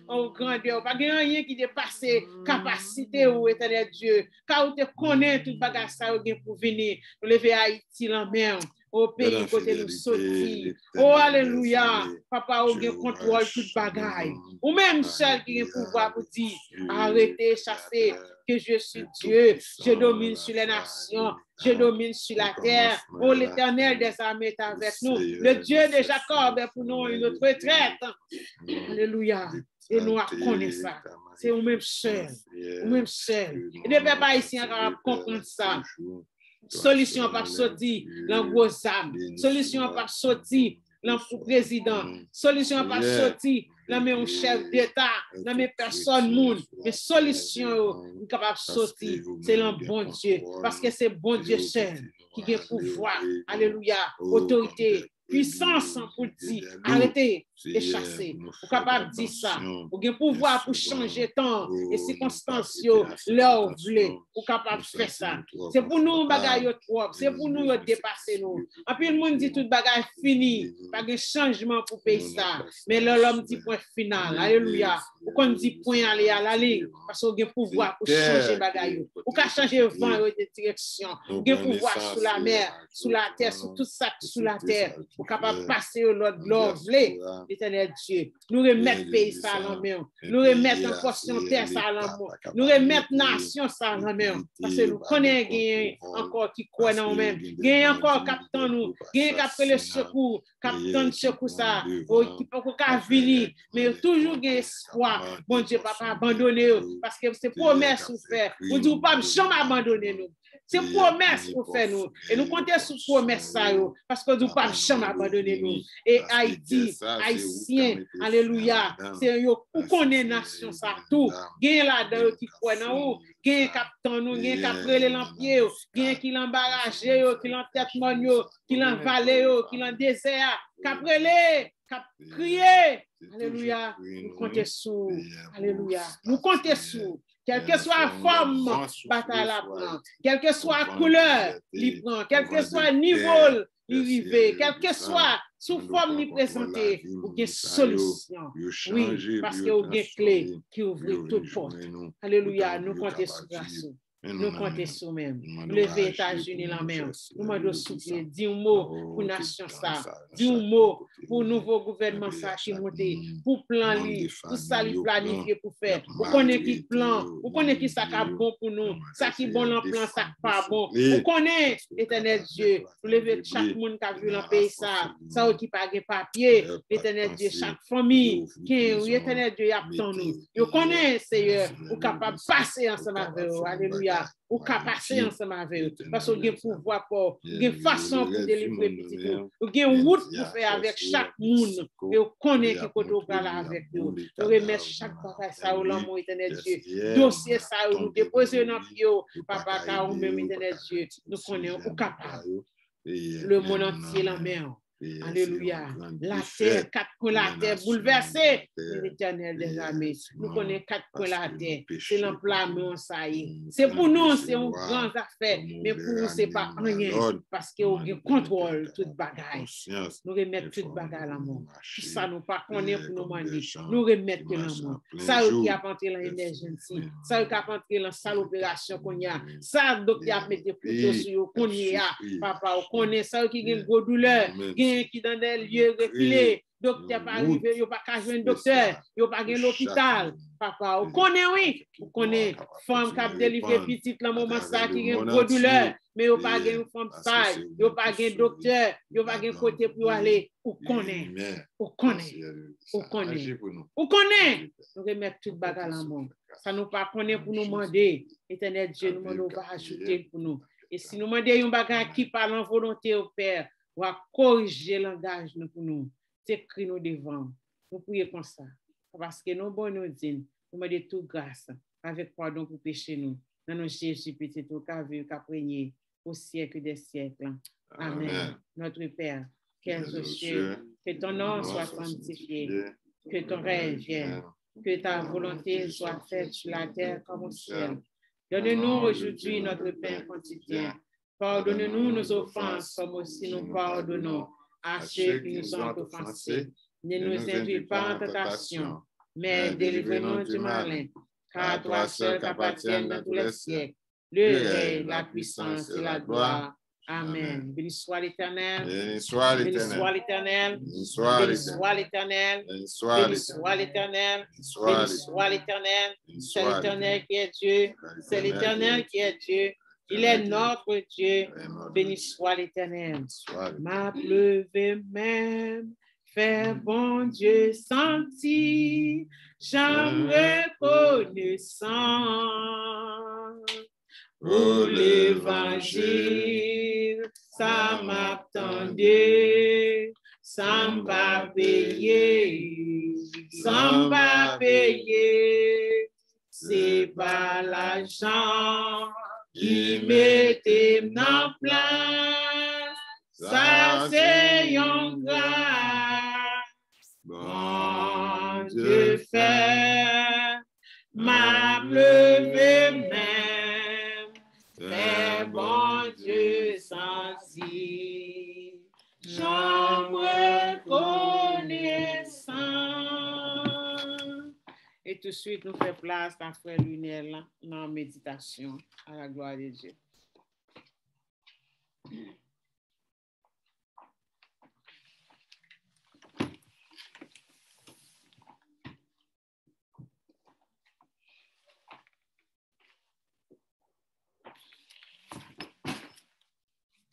en grandeur. Pas rien qui dépasse capacité ou Éternel Dieu. Car tu connais tout bagage ça pour venir. Nous lever Haïti la mer. Au pays côté nous sortir. Oh alléluia. Papa ou gen contrôle tout bagaille. Ou même seul qui a pouvoir pour dire arrêtez, chasser que je suis Dieu. Je domine sur les nations. Je domine sur la terre. Oh, l'Éternel des armées est avec nous. Le Dieu de Jacob est pour nous une retraite. Alléluia. Et nous connaissons ça. C'est nous-mêmes seuls. Nous-mêmes seuls. Et ne peut pas ici comprendre ça. Solution pas sortir dans gros âme. Solution pas sortir dans le président. Solution pas sortir dans mes chef d'État, dans mes personnes monde. Mais solution capable sortir, c'est le bon Dieu. Parce que c'est bon Dieu seul qui a pouvoir. Alléluia. Autorité. Puissance pour dire, arrêtez de chasser. Vous êtes capable de dire ça. Vous avez pouvoir pour changer temps et circonstances, leur voulez. Vous êtes capable de faire ça. C'est pour nous, bagaille trop. C'est pour nous, dépasser nous. Et puis, le monde dit tout bagaille fini. Pas de changement pour payer ça. Mais l'homme dit point final. Alléluia. Vous qu'on dit point aller à la ligne. Parce que vous avez pouvoir pour changer bagaille. Vous pouvez changer le vent de direction. Vous avez pouvoir sous la mer, sous la terre, sous tout ça, sous la terre. Pour capable passer au Lord Love, l'Éternel Dieu. Nous remettre pays ça à la main. Nous remettre en portion terre ça à la main. Nous remettre nation ça à la main. Parce que nous connaissons encore qui croient dans nous-mêmes. Gagne encore captain nous. Gagne captain le secours. Captain de secours ça. Qui peut pas venir. Mais toujours gagne espoir. Bon Dieu, papa, abandonner. Parce que c'est promesse vous faire. Vous dites pas jamais abandonner nous. C'est promesse pour faire nous. Et nous comptons sur promesse ça. Parce que nous ne pouvons pas jamais abandonner nous. Et Haïti, Haïtien, alléluia. C'est eux qui connaissent la nation, ça tout. Gagne là-dedans qui croient dans nous. Gagne captain nous, gagne caprer les lampiers, gagne qui l'embarrasse, qui l'entête qui l'envalé, qui l'en désert. Caprer les, crier. Alléluia. Nous comptons sur. Alléluia. Nous comptons sur. Quelle que soit la forme, bataille la prend. Quelle que soit la couleur, il prend. Quel que soit le niveau, il arrive. Quelle que soit sous forme, il présente. Ou bien solution. Oui, parce qu'il y a une clé qui ouvre toute porte. Alléluia, nous comptons sur grâce. Nous comptons sur même. Lever États-Unis la main. Nous demandons souffler. Dis un mot pour nation ça. Dis un mot pour nouveau gouvernement ça qui monte. Pour plan li, pour ça li planifié pour faire. Vous connaissez qui plan, vous connaissez qui ça qui est bon pour nous, ça qui est bon dans plan, ça qui pas bon. Vous connaissez Éternel Dieu. Vous levez chaque monde qui a vu dans le pays ça qui pas de papier. Éternel Dieu, chaque famille qui est Éternel Dieu attend nous. Vous connaissez Seigneur, vous capable de passer ensemble avec vous. Alléluia. Ou passer ensemble avec eux. Parce que vous avez pouvoir pour, vous avez façon pour délivrer petit nous. Vous avez une route pour faire avec chaque monde. Et vous connaissez qui côté vous parlez avec nous. Vous remettez chaque bagage ça au l'amour éternel Dieu. Dossier ça, vous déposez dans le pied. Papa, car vous même éternel Dieu. Nous connaissons, vous capable. Le monde entier la mer. Alléluia. La terre, quatre coins la terre bouleversée. L'Éternel des armées. Nous connaissons quatre coins la terre. C'est l'emploi, ça y est. C'est pour nous, c'est une grande affaire. Mais pour nous, ce n'est pas rien. Parce que nous contrôle toute bagage. Nous remettons toute bagage à l'amour. Ça nous pas connaître pour nous demander. Nous remettons l'amour. Ça qui a entré dans l'émergence. Ça qui a entré dans la salle opération qu'on y a. Ça, docteur a mis des couteaux sur qu'on y a. Papa, on connaît ça qui a une grosse douleur. Qui dans des lieux reculés, docteur pas arrivé, il pas qu'à jouer un docteur, il pas qu'à l'hôpital. Papa, on connaît oui, on connaît femme qui a délivré petite dans moment ça qui a une grosse douleur, mais yo pas gen femme sage, yo pas gen docteur, yo pas gen côté pour aller, ou connaît. Ou connaît. Ou connaît. Ou connaît. Nous remettre tout bagarre en monde. Ça nous pas connaît pour nous demander. Éternel Dieu, nous demandons pas ajouter pour nous. Et si nous demandons un bagage qui parle en volonté au Père, on va corriger le langage pour nous. C'est écrit nous devant. Nous prions comme ça. Parce que nous bon nous disons, nous demandons toute grâce avec pardon pour pécher nous. Dans nos Jésus petit tout qu'a vu qu'a prié au siècle des siècles. Amen. Notre Père, qui es aux cieux, que ton nom soit sanctifié, que ton règne vienne, que ta volonté soit faite sur la terre comme au ciel. Donne-nous aujourd'hui notre pain quotidien. Pardonne-nous nos offenses comme aussi nous pardonnons à ceux qui nous ont offensés. Ne nous induis pas en tentation, mais délivre-nous du malin. Car à toi seul qu'appartiennent dans tous les siècles le règne, la puissance et la gloire. Amen. Béni soit l'Éternel. Béni soit Béni soit l'Éternel. l'Éternel. Béni soit Béni soit l'Éternel. Béni soit Béni soit l'Éternel. l'Éternel. Béni soit l'Éternel. Béni C'est soit l'Éternel qui est Dieu. C'est l'Éternel qui est Dieu. Il est notre Dieu. Béni soit l'Éternel. Ma pleuve même, fait bon Dieu senti, j'en reconnaissant. Pour l'évangile, ça m'attendait, ça m'a payé, ça m'a payé. C'est pas l'argent qui mettait en place, ça c'est un grâce. Bon Dieu fait, m'a levé même, fait bon Dieu senti, j'en reconnaissant. Et tout de suite, nous faisons place à Frère Lunel dans la méditation à la gloire de Dieu.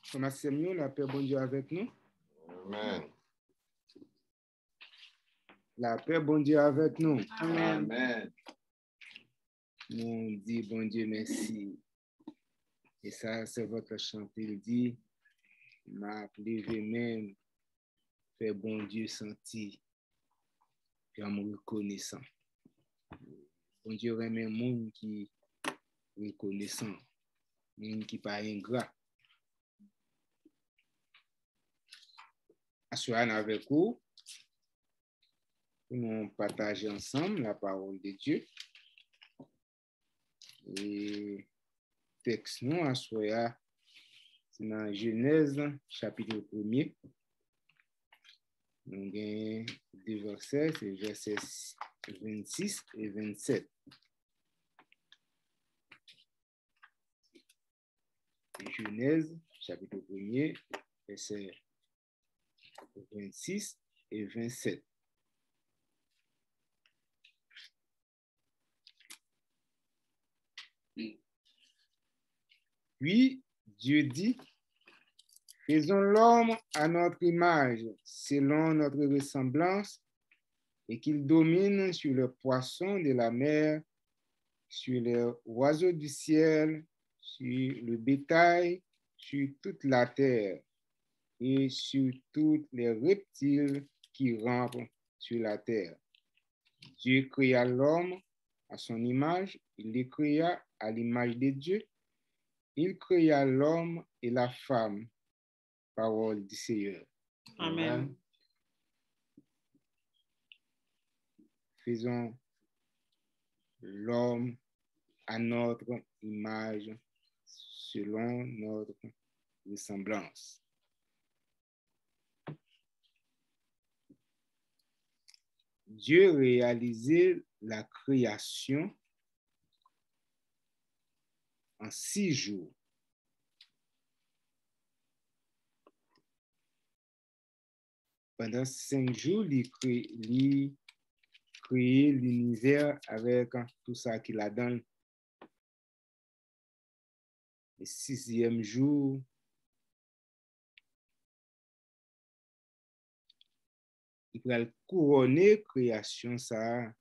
Commencez-nous, la paix bon Dieu avec nous. Amen. La paix bon Dieu avec nous. Amen. Amen. On dit bon Dieu merci. Et ça, c'est votre chant. Il dit, m'a levé même, fait bon Dieu senti, puis en me reconnaissant. Bon Dieu remet un monde qui reconnaissant, monde qui pas ingrat. Assurant avec vous, nous partageons ensemble la parole de Dieu. Et texte nous assurant, c'est dans Genèse chapitre 1er. Nous avons deux versets, c'est versets 26 et 27. Genèse chapitre 1er, versets 26 et 27. Puis Dieu dit, faisons l'homme à notre image, selon notre ressemblance, et qu'il domine sur les poissons de la mer, sur les oiseaux du ciel, sur le bétail, sur toute la terre, et sur tous les reptiles qui rampent sur la terre. Dieu créa l'homme à son image, il le créa à l'image de Dieu. Il créa l'homme et la femme, parole du Seigneur. Amen. Faisons l'homme à notre image, selon notre ressemblance. Dieu réalisait la création en 6 jours. Pendant 5 jours, il créait l'univers avec tout ça qu'il a dans. le 6e jour, il va couronner création ça,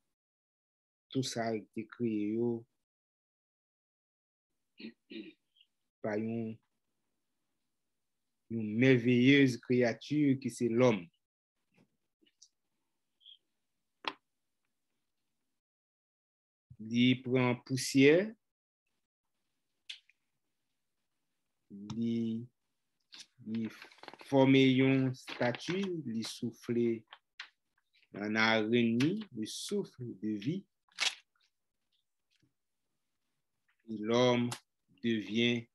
tout ça a été créé par une merveilleuse créature qui c'est l'homme. Il prend poussière, il forme une statue, il souffle en araignée, le souffle de vie. Et l'homme devient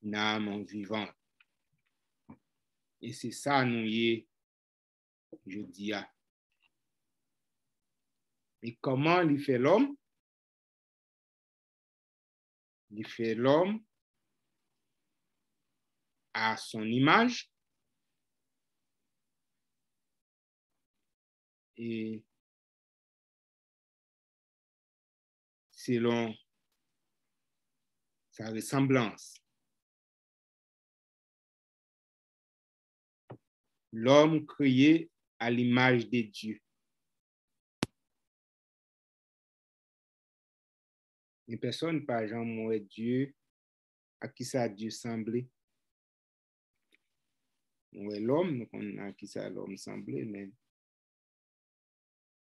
une âme vivante. Et c'est ça, nous y je dis. Et comment il fait l'homme? Il fait l'homme à son image et selon sa ressemblance. L'homme créé à l'image de Dieu. Les personnes, par exemple, Dieu, à qui ça Dieu semblait. L'homme, à qui ça l'homme semblait, mais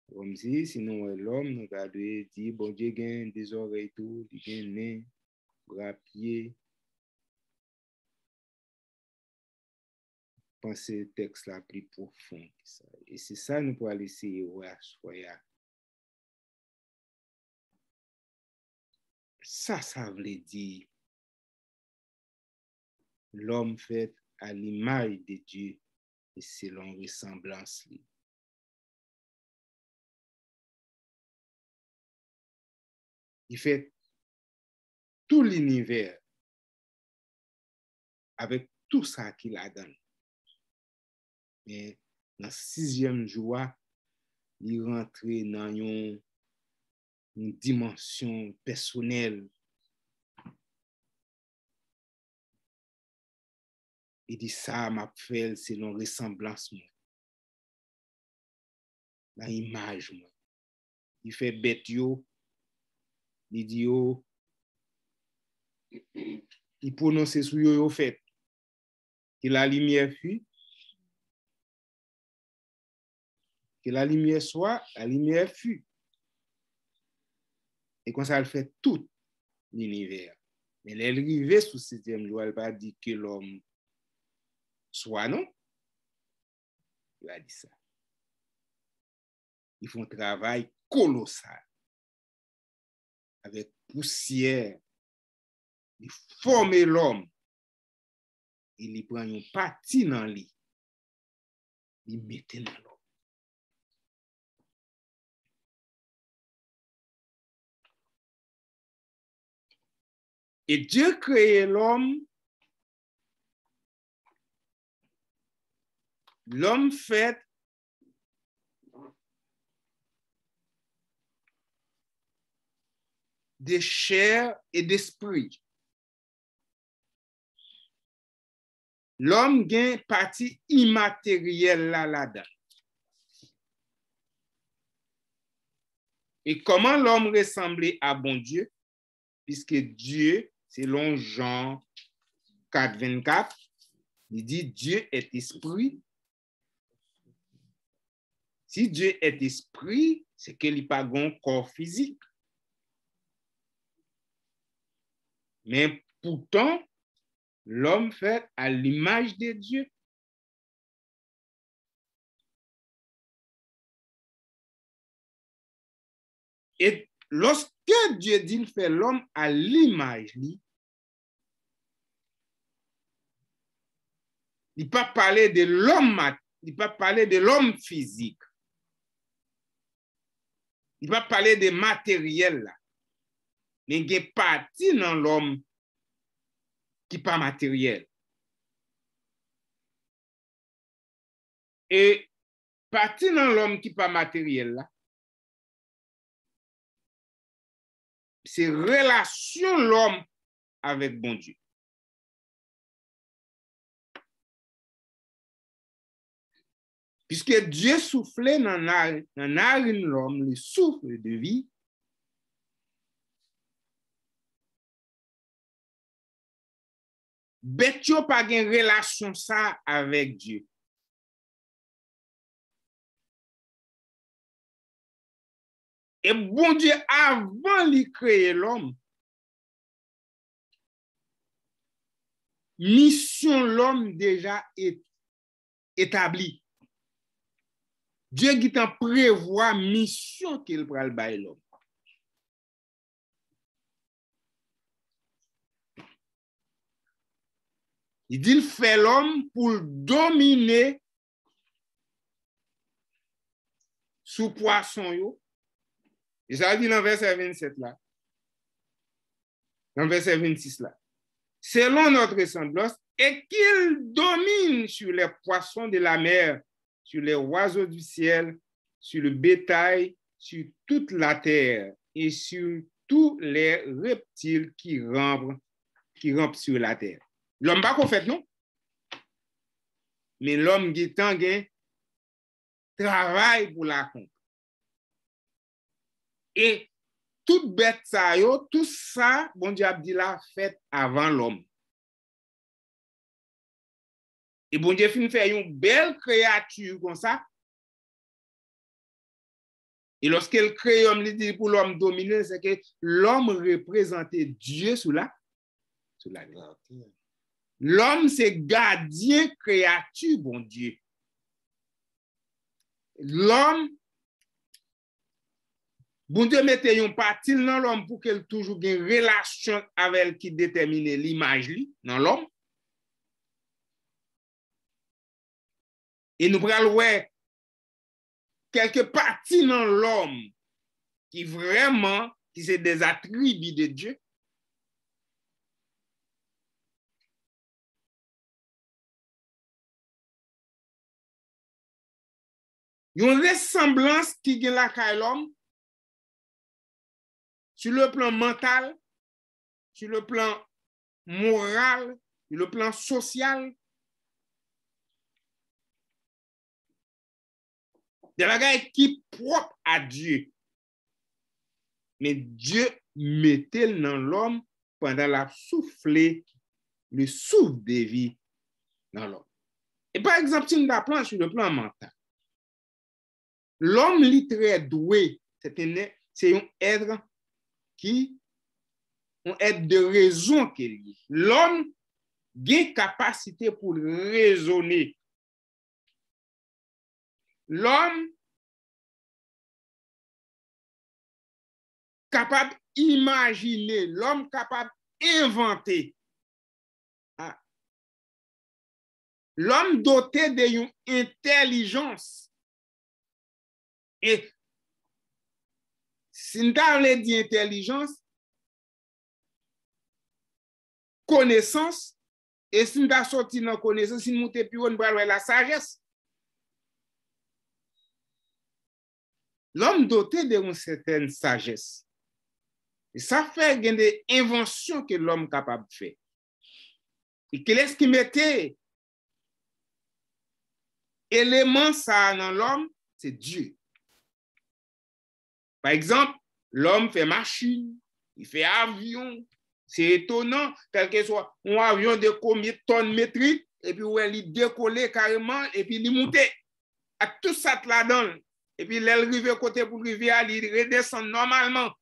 comme si, sinon l'homme, nous allons dire, bon Dieu gagne des oreilles, tout, il gagne nez, bras, pieds. Pensez le texte là plus profond que ça. Et c'est ça, nous pourrons essayer de voir. Ça veut dire l'homme fait à l'image de Dieu et selon ressemblance. Il fait tout l'univers avec tout ça qu'il a donné. Mais dans le 6e jour, il rentre dans une dimension personnelle. Il dit ça m'a fait selon ressemblance. Dans l'image. Il fait bête yo. Il dit yo. Il prononce sur yo fait. Que la lumière fut. Que la lumière soit, la lumière fut. Et comme ça, elle fait tout l'univers. Mais elle arrive sous ce 7e jour, elle va dire que l'homme soit, non? Il va dire ça. Ils font un travail colossal. Avec poussière. Ils forment l'homme. Ils prennent une partie dans lui. Ils mettent dans l'homme. Et Dieu crée l'homme. L'homme fait de chair et d'esprit. L'homme gagne partie immatérielle là-dedans. Et comment l'homme ressemblait à bon Dieu? Puisque Dieu, selon Jean 4, 24, il dit Dieu est esprit. Si Dieu est esprit, c'est qu'il n'a pas un corps physique. Mais pourtant, l'homme fait à l'image de Dieu. Et lorsque Dieu dit qu'il fait l'homme à l'image, il ne peut pas parler de l'homme, il ne peut pas parler de l'homme physique. Il ne peut pas parler de matériel là. Mais il y a une partie dans l'homme qui n'est pas matériel. Et partie dans l'homme qui n'est pas matériel là, c'est relation l'homme avec bon Dieu. Puisque Dieu soufflait dans narine l'homme le souffle de vie, bête yo pas gen relation ça avec Dieu. Et bon Dieu, avant de créer l'homme, mission l'homme déjà est établie. Dieu qui t'en prévoit mission qu'il pral bailler l'homme. Il dit, il fait l'homme pour dominer sous poisson yo. Et ça dit dans verset 27 là. Dans verset 26 là. Selon notre ressemblance, et qu'il domine sur les poissons de la mer, sur les oiseaux du ciel, sur le bétail, sur toute la terre et sur tous les reptiles qui rampent sur la terre. L'homme pas qu'on fait, non? Mais l'homme qui travaille pour la compte. Et toute bête ça, tout ça, bon Dieu a dit là, fait avant l'homme. Et bon Dieu fin fait une belle créature comme ça. Et lorsqu'elle crée l'homme, il dit pour l'homme dominer, c'est que l'homme représentait Dieu sous la terre. L'homme, c'est gardien créature, bon Dieu. L'homme, bon Dieu mettait une partie dans l'homme pour qu'elle toujours ait une relation avec elle qui détermine l'image dans l'homme. Et nous prenons ouais, quelques parties dans l'homme qui c'est des attributs de Dieu. Une ressemblance qui est là avec l'homme sur le plan mental, sur le plan moral, sur le plan social. Des bagages qui propres à Dieu. Mais Dieu mettait dans l'homme pendant la souffle, le souffle de vie dans l'homme. Et par exemple, si nous apprenons sur le plan mental, l'homme est très doué, c'est un être qui un être de raison qu'il est. L'homme a une capacité pour raisonner. L'homme capable d'imaginer, l'homme capable d'inventer. Ah. L'homme doté d'une intelligence. Et si nous parlons d'intelligence, connaissance, et si nous avons sorti dans connaissance, si nous avons plus haut, nous parlons de la sagesse. L'homme doté d'une certaine sagesse. Et ça fait des inventions que l'homme est capable de faire. Et quel est-ce qui mettait élément ça dans l'homme? C'est Dieu. Par exemple, l'homme fait machine, il fait avion. C'est étonnant, quel que soit un avion de combien de tonnes métriques, et puis il décolle carrément, et puis il monte. À tout ça là-dedans. Et puis, l'elle arrive côté pour rivière, il redescend normalement.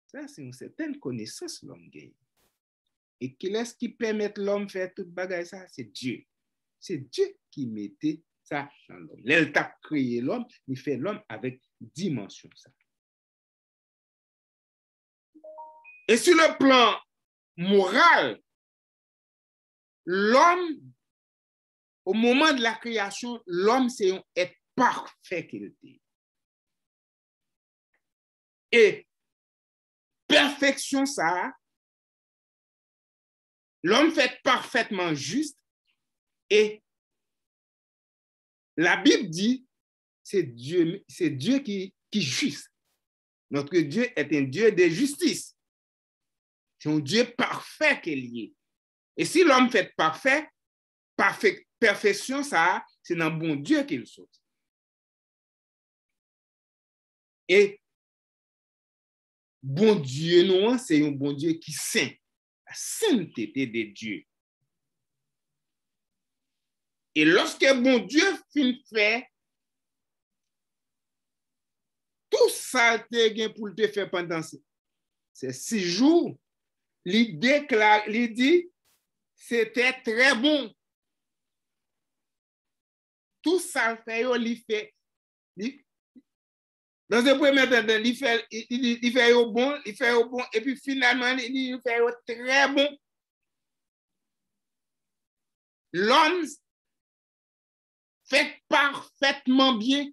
Ça, c'est une certaine connaissance l'homme gagne. Et qui est-ce qui permet l'homme de faire tout bagaille ça? C'est Dieu. C'est Dieu qui mettait ça dans l'homme. L'elle t'a créé l'homme, il fait l'homme avec dimension ça. Et sur le plan moral, l'homme, au moment de la création, l'homme, c'est un être parfait qu'il était. Et perfection, ça, l'homme fait parfaitement juste. Et la Bible dit, c'est Dieu qui est juste. Notre Dieu est un Dieu de justice. C'est un Dieu parfait qu'il est. Et si l'homme fait parfait, perfection, ça, c'est dans bon Dieu qu'il saute. Et bon Dieu, non, c'est un bon Dieu qui saint. La sainteté de Dieu. Et lorsque bon Dieu fin fait, tout ça pour te faire pendant ces 6 jours, il déclare, il dit, c'était très bon. Tout ça fait, il fait. Dans un premier temps, il fait au bon, et puis finalement, il fait au très bon. L'homme fait parfaitement bien.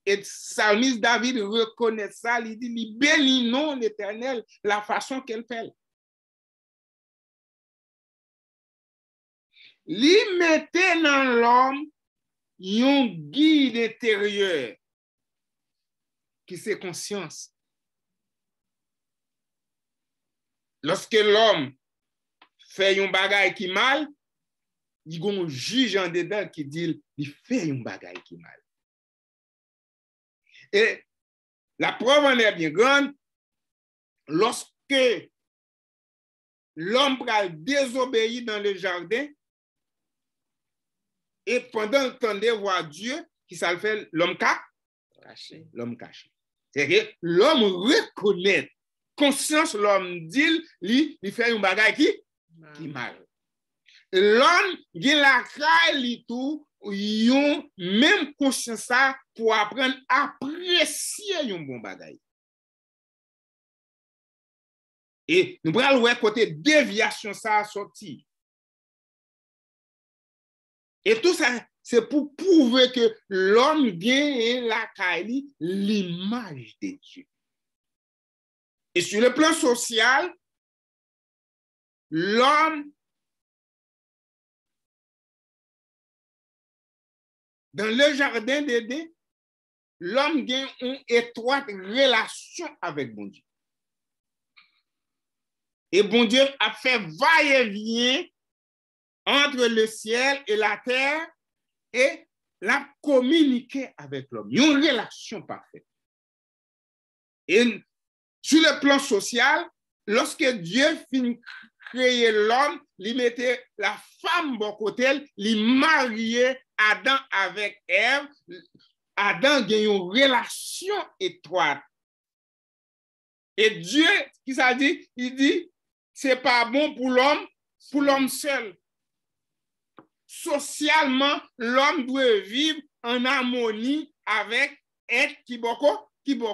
Et psalmiste David reconnaît ça, il dit, il bénit non l'Éternel, la façon qu'elle fait. Il mettait dans l'homme un guide intérieur qui c'est conscience. Lorsque l'homme fait un bagage qui mal, il y a un juge en dedans qui dit il fait un bagage qui mal. Et la preuve en est bien grande, lorsque l'homme désobéit dans le jardin, et pendant le temps de voir Dieu, qui ça le fait, l'homme caché. L'homme caché. C'est-à-dire que l'homme reconnaît, conscience, l'homme dit, il fait un bagage qui mal. L'homme, il a créé tout, yon même conscience ça pour apprendre à apprécier un bon bagage. Et nous prenons le côté déviation ça a sorti. Et tout ça, c'est pour prouver que l'homme gagne la caille l'image de Dieu. Et sur le plan social, l'homme dans le jardin d'Éden, l'homme gagne une étroite relation avec bon Dieu. Et bon Dieu a fait va-et-vient entre le ciel et la terre et l'a communiqué avec l'homme. Une relation parfaite. Et sur le plan social, lorsque Dieu finit créer l'homme, il mettait la femme bon côté, il mariait Adam avec Ève. Adam a une relation étroite. Et Dieu, qui ça dit? Il dit, c'est pas bon pour l'homme seul. Socialement, l'homme doit vivre en harmonie avec être qui bon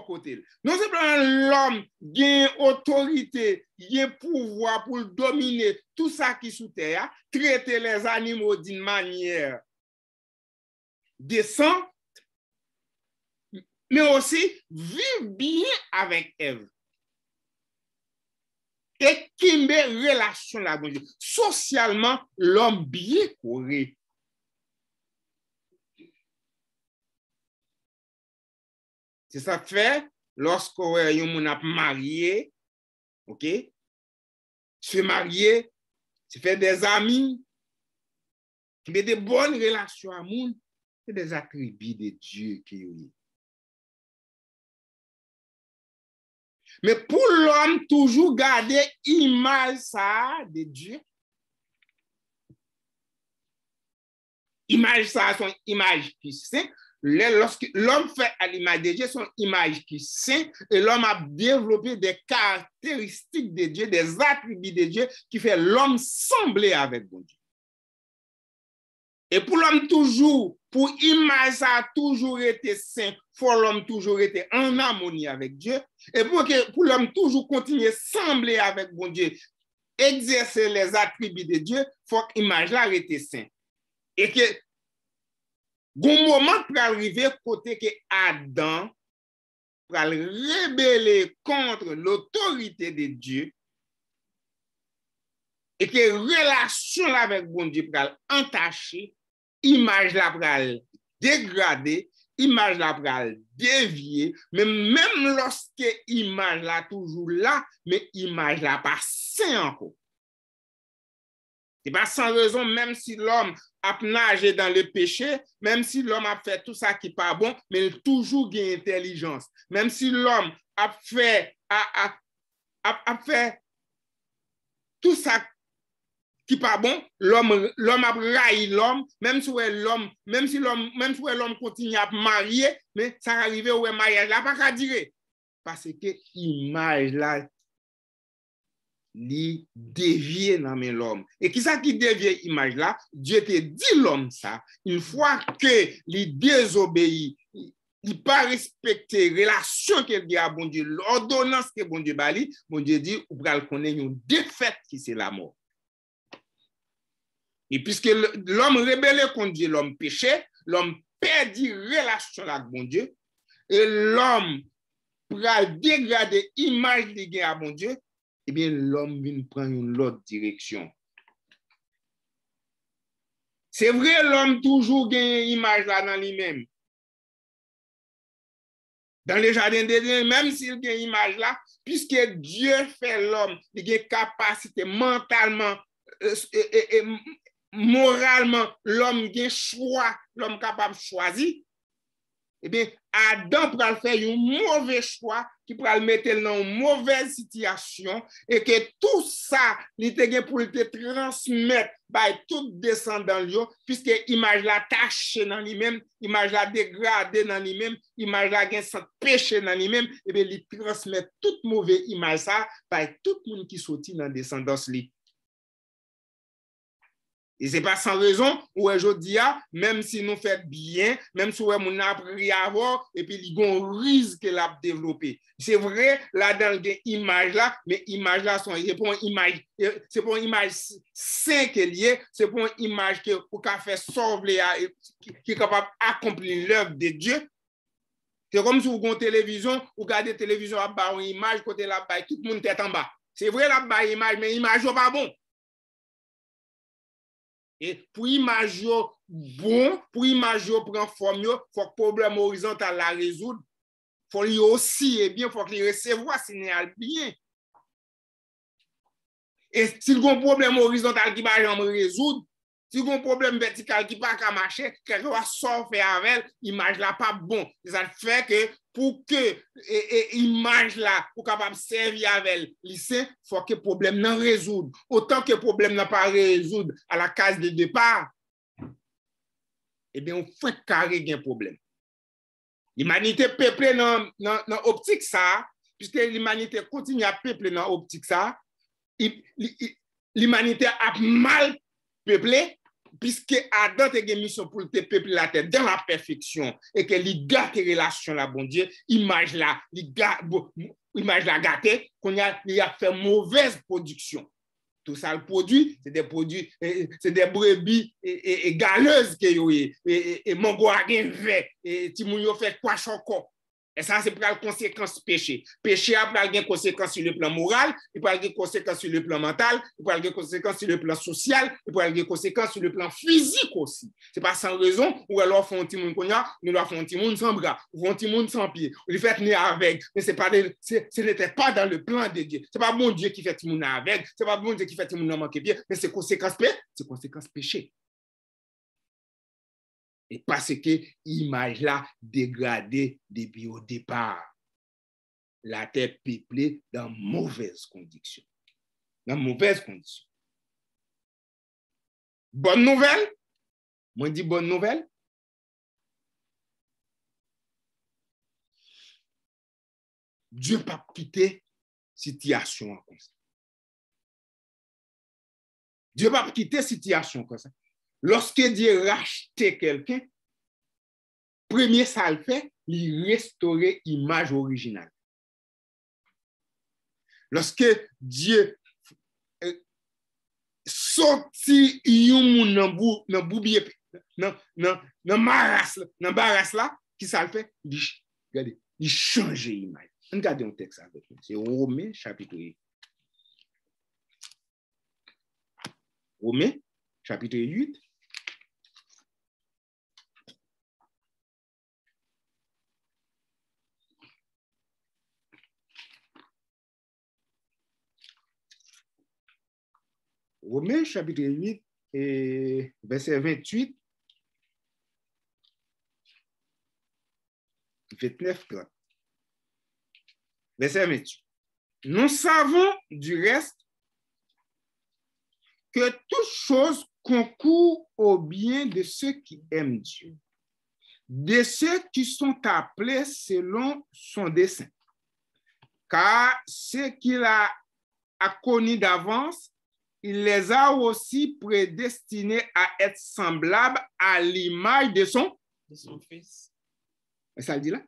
côté. Non seulement l'homme gagne autorité, gagne pouvoir pour dominer tout ça qui est sous terre, traiter les animaux d'une manière décente, mais aussi vivre bien avec Ève. Et qui met relation là, bon Dieu. Socialement, l'homme bien correct. C'est ça que fait lorsqu'on a marié, ok? Se marier, se fait des amis, qui met des bonnes relations à monde, c'est des attributs de Dieu qui est. Mais pour l'homme, toujours garder image ça de Dieu. Image ça, son image qui saint. Lorsque l'homme fait à l'image de Dieu, son image qui saint, et l'homme a développé des caractéristiques de Dieu, des attributs de Dieu qui fait l'homme sembler avec bon Dieu. Et pour l'homme toujours, pour image ça a toujours été saint, pour l'homme toujours été en harmonie avec Dieu. Et pour l'homme toujours continuer à sembler avec bon Dieu, exercer les attributs de Dieu, il faut que l'image là été saint. Et que, bon moment pour arriver côté que Adam pour rebeller contre l'autorité de Dieu, et que relation avec bon Dieu pour entacher, image là pour dégrader, image là pral dévier, mais même lorsque image là toujours là, mais image là pas sain encore. C'est pas sans raison, même si l'homme a nagé dans le péché, même si l'homme a fait tout ça qui n'est pas bon, mais il toujours gagne intelligence. Même si l'homme a fait tout ça qui n'est pas bon, l'homme a raillé l'homme, même si l'homme continue à marier, mais ça arrive où le mariage là pas qu'à dire. Parce que l'image là, li dévié dans l'homme. Et qui ça qui dévie l'image là? Dieu te dit l'homme ça. Une fois que li désobéit, il pas respecter relation qu'il a à bon Dieu, l'ordonnance que bon Dieu bali, bon Dieu dit ou pral connaître une défaite qui c'est la mort. Et puisque l'homme rebelle contre Dieu, l'homme péché, l'homme perdit relation avec bon Dieu, et l'homme pral dégrader image li à bon Dieu, eh bien, l'homme vient prendre une autre direction. C'est vrai, l'homme toujours gagne une image là dans lui-même. Dans le jardin d'Éden, même s'il gagne une image là, puisque Dieu fait l'homme, il a une capacité mentalement et moralement, l'homme a un choix, l'homme capable de choisir. Eh bien, Adam pourra faire un mauvais choix qui pourra le mettre dans une mauvaise situation et que tout ça, il te pour te transmettre par tout descendant, puisque l'image la tachée dans lui-même, l'image la dégradée dans lui-même, l'image la gagne sans péché dans lui-même, et bien, il transmet toute mauvaise image ça par tout le monde qui sortit dans la descendance. Et ce n'est pas sans raison où aujourd'hui, même si nous faisons bien, même si nous avons appris à avoir, et puis il y a un risque qu'il a développé. C'est vrai, là, dans l'image là, mais l'image là, c'est pour une image saine qu'elle est, c'est pour une image qui a fait sauver, qui est capable d'accomplir l'œuvre de Dieu. C'est comme si vous avez une télévision, vous regardez la télévision, vous avez une image, côté là-bas, tout le monde tête en bas. C'est vrai, là-bas, une image, mais l'image n'est pas bon. Et pour image bon, pour image prendre forme, il faut que le problème horizontal la résoudre. Il faut lui aussi, et bien, il faut qu'il recevoir signal bien. Et si il y a un problème horizontal qui va jamais résoudre, si il y a un problème vertical qui ne va pas marcher, quelqu'un va sortir avec l'image là pas bon. Ça fait que pour que l'image là pour capable servir avec lycée, il faut que le problème non résoudre. Autant que le problème n'a pas résoudre à la case de départ, eh bien, on fait carré un problème. L'humanité peuplée dans l'optique ça, puisque l'humanité continue à peupler dans l'optique ça, l'humanité a mal peuplé, puisque Adam a une mission pour te peupler la terre dans la perfection, et que il gâte relation la bon Dieu, image la gâtée, qu'on a fait mauvaise production. Tout ça le produit, c'est des produits, c'est des brebis et galeuses que yo et mongo a gen vert et timoun yo fait quoi choko. Et ça c'est pour la conséquence péché. Péché a pour la conséquence sur le plan moral, il peut avoir des conséquences sur le plan mental, il peut avoir des conséquences sur le plan social, il peut avoir des conséquences sur le plan physique aussi. C'est pas sans raison ou alors font timoun konya, nous leur font timoun sans bras, ou font timoun sans pied, ou les fait né avec, mais ce n'était pas dans le plan de Dieu. C'est pas bon Dieu qui fait timoun avec, c'est pas bon Dieu qui fait timoun manquer pied, mais c'est conséquence péché. Et parce que l'image là dégradée depuis au départ, la terre peuplée dans mauvaises conditions. Dans mauvaises conditions. Bonne nouvelle? Moi, je dis bonne nouvelle. Dieu n'a pas quitté situation comme ça. Dieu n'a pas quitté situation comme ça. Lorsque Dieu rachetait quelqu'un, premier ça le fait, il restaurait l'image originale. Lorsque Dieu sorti yon nan boubier nan maras là, qui ça le fait? Regardez, il change l'image. Regardez un texte avec nous. C'est Romains chapitre 8. Romains chapitre 8. Romains chapitre 8 et verset 28, 29, 30. Verset 28. Nous savons du reste que toute chose concourt au bien de ceux qui aiment Dieu, de ceux qui sont appelés selon son dessein. Car ceux qu'il a connus d'avance, il les a aussi prédestinés à être semblables à l'image de son Fils. Ça le dit là?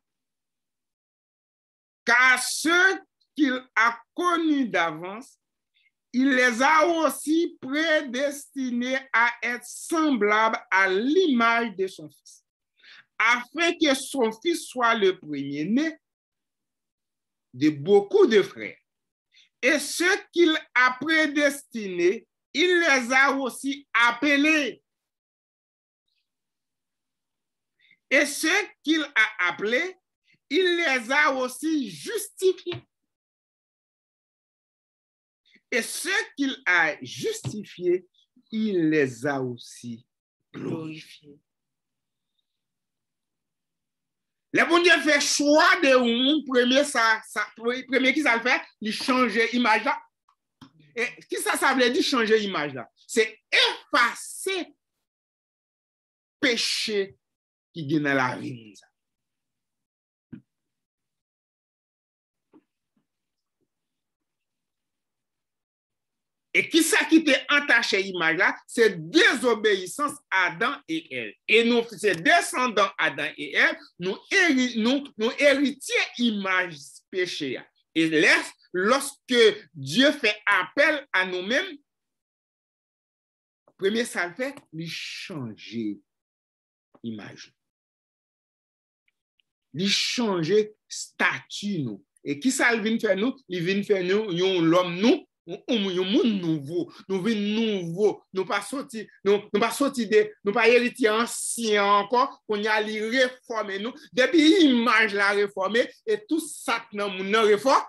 Car ceux qu'il a connus d'avance, il les a aussi prédestinés à être semblables à l'image de son Fils, afin que son Fils soit le premier-né de beaucoup de frères. Et ceux qu'il a prédestinés, il les a aussi appelés. Et ceux qu'il a appelés, il les a aussi justifiés. Et ceux qu'il a justifiés, il les a aussi glorifiés. Le bon Dieu fait choix de un premier qui ça le fait, il change l'image là. Et qui ça veut dire changer l'image là? C'est effacer péché qui est dans la vie. Et qui ça qui t'est entaché l'image là? C'est désobéissance Adam et Ève. Et nous, c'est descendants Adam et Ève, nous héritiers image péché. Et lorsque Dieu fait appel à nous-mêmes, premier ça le fait, il changer image. Il changer statut nous. Et qui ça vient faire nous? Il vient faire nous, l'homme nous. Nouveau, nous venons nouveau, nous pas sorti, nous pas héritier ancien encore, qu'on y a les réformer nous, depuis image la réformer et tout ça dans mon réforme.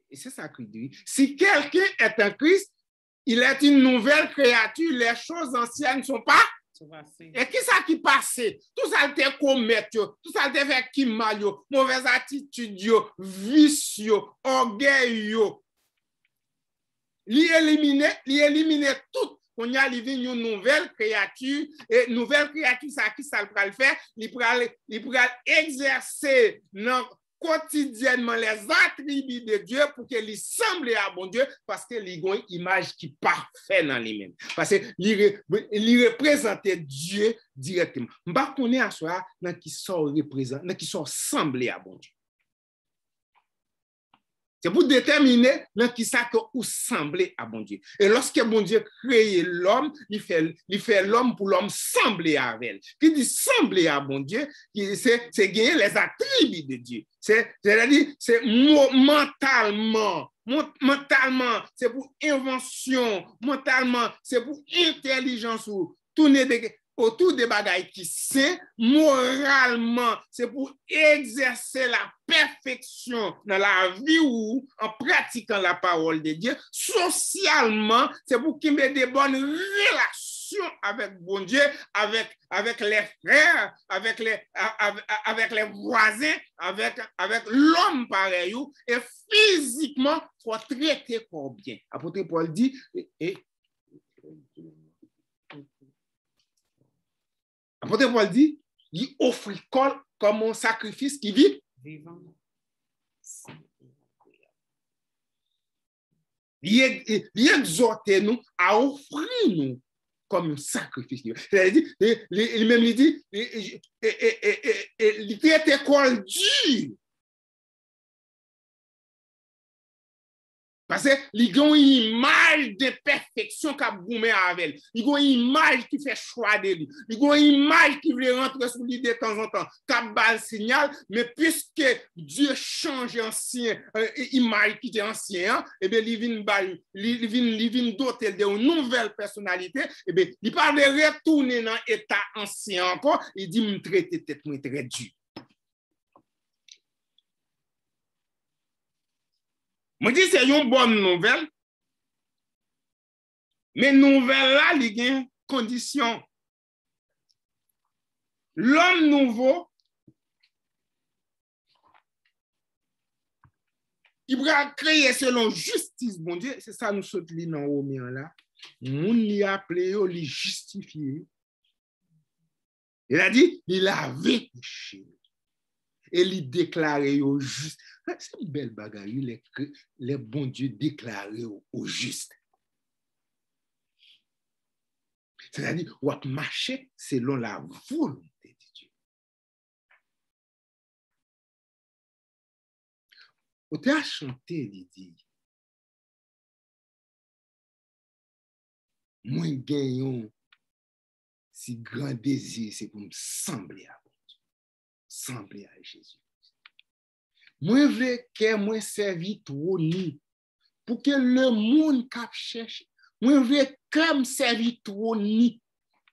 Et c'est ça qu'il dit. Si quelqu'un est un Christ, il est une nouvelle créature, les choses anciennes ne sont pas. Et qui ça qui passe? Tout ça te commet, tout ça te fait qui mal, mauvaise attitude, vicieux, orgueil. Li éliminer tout. On y a une nouvelle créature et nouvelle créature ça qui ça le faire, il pourra exercer quotidiennement les attributs de Dieu pour qu'il semble à bon Dieu parce qu'il a une image qui est parfaite dans lui-même. Parce qu'il représente Dieu directement. Je ne sais pas qu'on est à soi dans qui sont représentés, dans qui sont semblés à bon Dieu. C'est pour déterminer dans qui ça que vous semblez à bon Dieu. Et lorsque bon Dieu crée l'homme, il fait l'homme pour l'homme sembler à elle. Qui dit sembler à bon Dieu, c'est gagner les attributs de Dieu. C'est-à-dire, c'est mentalement, c'est pour invention, mentalement, c'est pour intelligence ou tourner autour des bagailles qui c'est moralement, c'est pour exercer la perfection dans la vie ou en pratiquant la parole de Dieu. Socialement, c'est pour qu'il ait des bonnes relations avec bon Dieu, avec les frères, avec les voisins, avec l'homme pareil. Et physiquement, il faut traiter corps bien. Apôtre Paul dit, Apôtre Paul dit, il offre comme un sacrifice qui vit vivant. Il exhorte nous à offrir nous comme un sacrifice. Il dit, il traite quoi dur. Parce qu'il a une image de perfection qu'a boumé avec elle. Il a une image qui fait choix de lui. Il a une image qui veut rentrer sous lui de temps en temps. Qu'a bas le signal, mais puisque Dieu change ancien image qui était ancien, et bien il vient doter d'une nouvelle personnalité, et bien il parle de retourner dans l'état ancien encore, il dit me traiter tête moi très dur. Je dis c'est une bonne nouvelle Mais nouvelle là, il y a une condition. L'homme nouveau, il va créer selon justice, bon Dieu. C'est ça nous saute dans Romain là. Moun li appelé, li justifié. Il a dit, il avait péché. Et il déclaré au juste. C'est une belle bagaille, les bons Dieu déclaré au juste. C'est-à-dire, on va marcher selon la volonté de Dieu. On t'a chanté, il dit, moi, gagnons si grand désir, c'est pour me sembler à Dieu, sembler à Jésus. Moi, je veux que moi servi trop ni pour que le monde cap cherche. Moi, je veux que me servi trop ni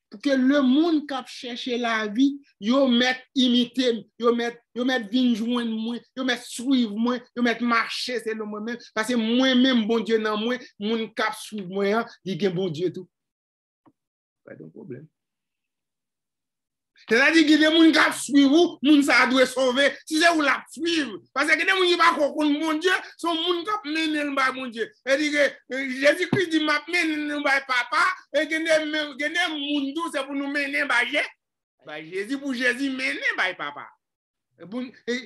pour que le monde cap cherche la vie, yo met imiter, yo met vinn joindre moi, yo met suivre moi, yo met marcher c'est le moi-même parce que moi-même bon Dieu dans moi, monde cap suivre moi, il y a bon Dieu tout. Pas de problème. C'est-à-dire qu'il y a des gens qui suivent vous, les gens doivent sauver. Si c'est vous la suivre, parce que des gens qui ne pas comprendre mon Dieu, sont les gens qui mènent le mon Dieu. C'est-à-dire que Jésus-Christ dit, m'a mené le papa, et que des gens c'est pour nous mener le Jésus pour Jésus mener le papa.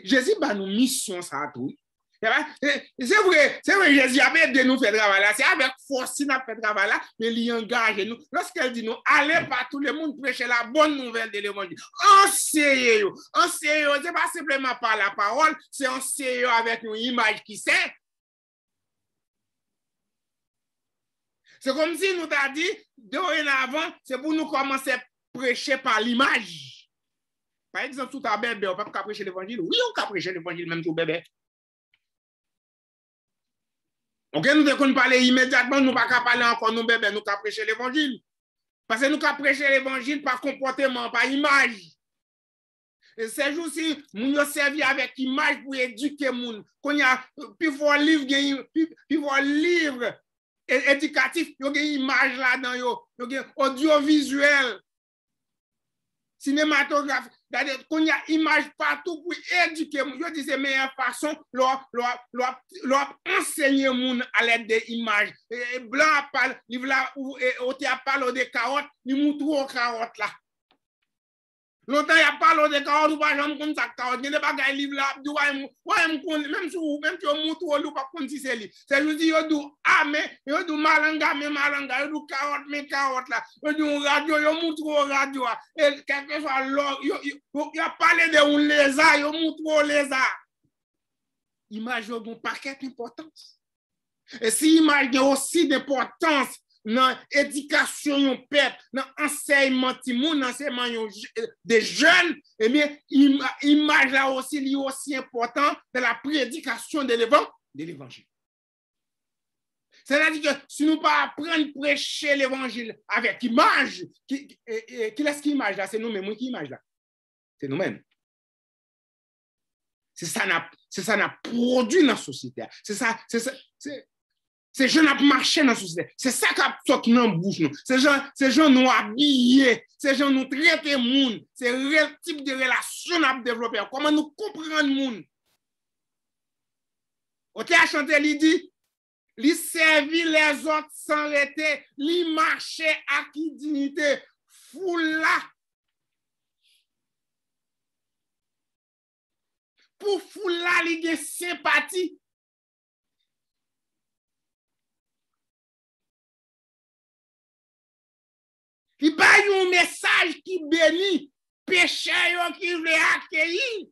Jésus va nous mission ça tout. C'est vrai, Jésus a aidé nous faire travail là, c'est avec force qu'il a fait travail là, mais il engage nous. Lorsqu'elle dit nous, allez partout le monde prêcher la bonne nouvelle de l'évangile. Enseignez-vous, c'est pas simplement par la parole, c'est enseigner avec une image qui sait. C'est comme si nous t'a dit, dorénavant, c'est pour nous commencer à prêcher par l'image. Par exemple, tout à bébé, on ne peut pas prêcher l'évangile. Oui, on peut prêcher l'évangile même tout bébé. Ok, nous devons parler immédiatement, nous ne pouvons pas parler encore, nous bébés, nous pouvons prêcher l'évangile. Parce que nous pouvons prêcher l'évangile par comportement, par image. Et ces jours-ci, nous avons servi avec image pour éduquer les gens. Quand il y a plus fort livre éducatif, il y a une image là-dedans, il y a audiovisuel, cinématographe. Quand il y a image partout pour éduquer, je dis c'est la meilleure façon leur enseigner les gens à l'aide des images. Blanc a parlé, il a parlé des carottes, il montre aux carottes là. Longtemps, il y a parlé de carottes, ou pas jamais comme ça, carottes. Il n'y a pas de livre là, même si on montre, ou pas comme si c'est lui. C'est juste, il y a du mais il y a du malanga, il y a du carottes là. Il y a du radio, il y a montre radio. Et quelque soit l'or, il y a parlé de un lézard, il y a montre lézard. Image a un paquet d'importance. Et si image a aussi d'importance, dans l'éducation du peuple, dans l'enseignement des jeunes, eh bien, l'image là aussi est aussi important dans la prédication de l'évangile. C'est-à-dire que si nous ne pas apprendre à prêcher l'évangile avec image, qui est-ce qui image là? C'est nous-mêmes qui image là. C'est nous-mêmes. C'est ça n'a produit dans la société. Ces gens qui marchent dans la société. C'est ça qui a sorti dans la bouche. Ces gens nous habillés. Ces gens nous traitent les gens. C'est le type de relation à développer. Comment nous comprenons le monde. On t'a chanté, il dit, il servit les autres sans arrêter. Il marchait à qui dignité. Foule là. Pour foule là, il y a sympathie. Il y a un message qui bénit, pécheur qui veut accueillir.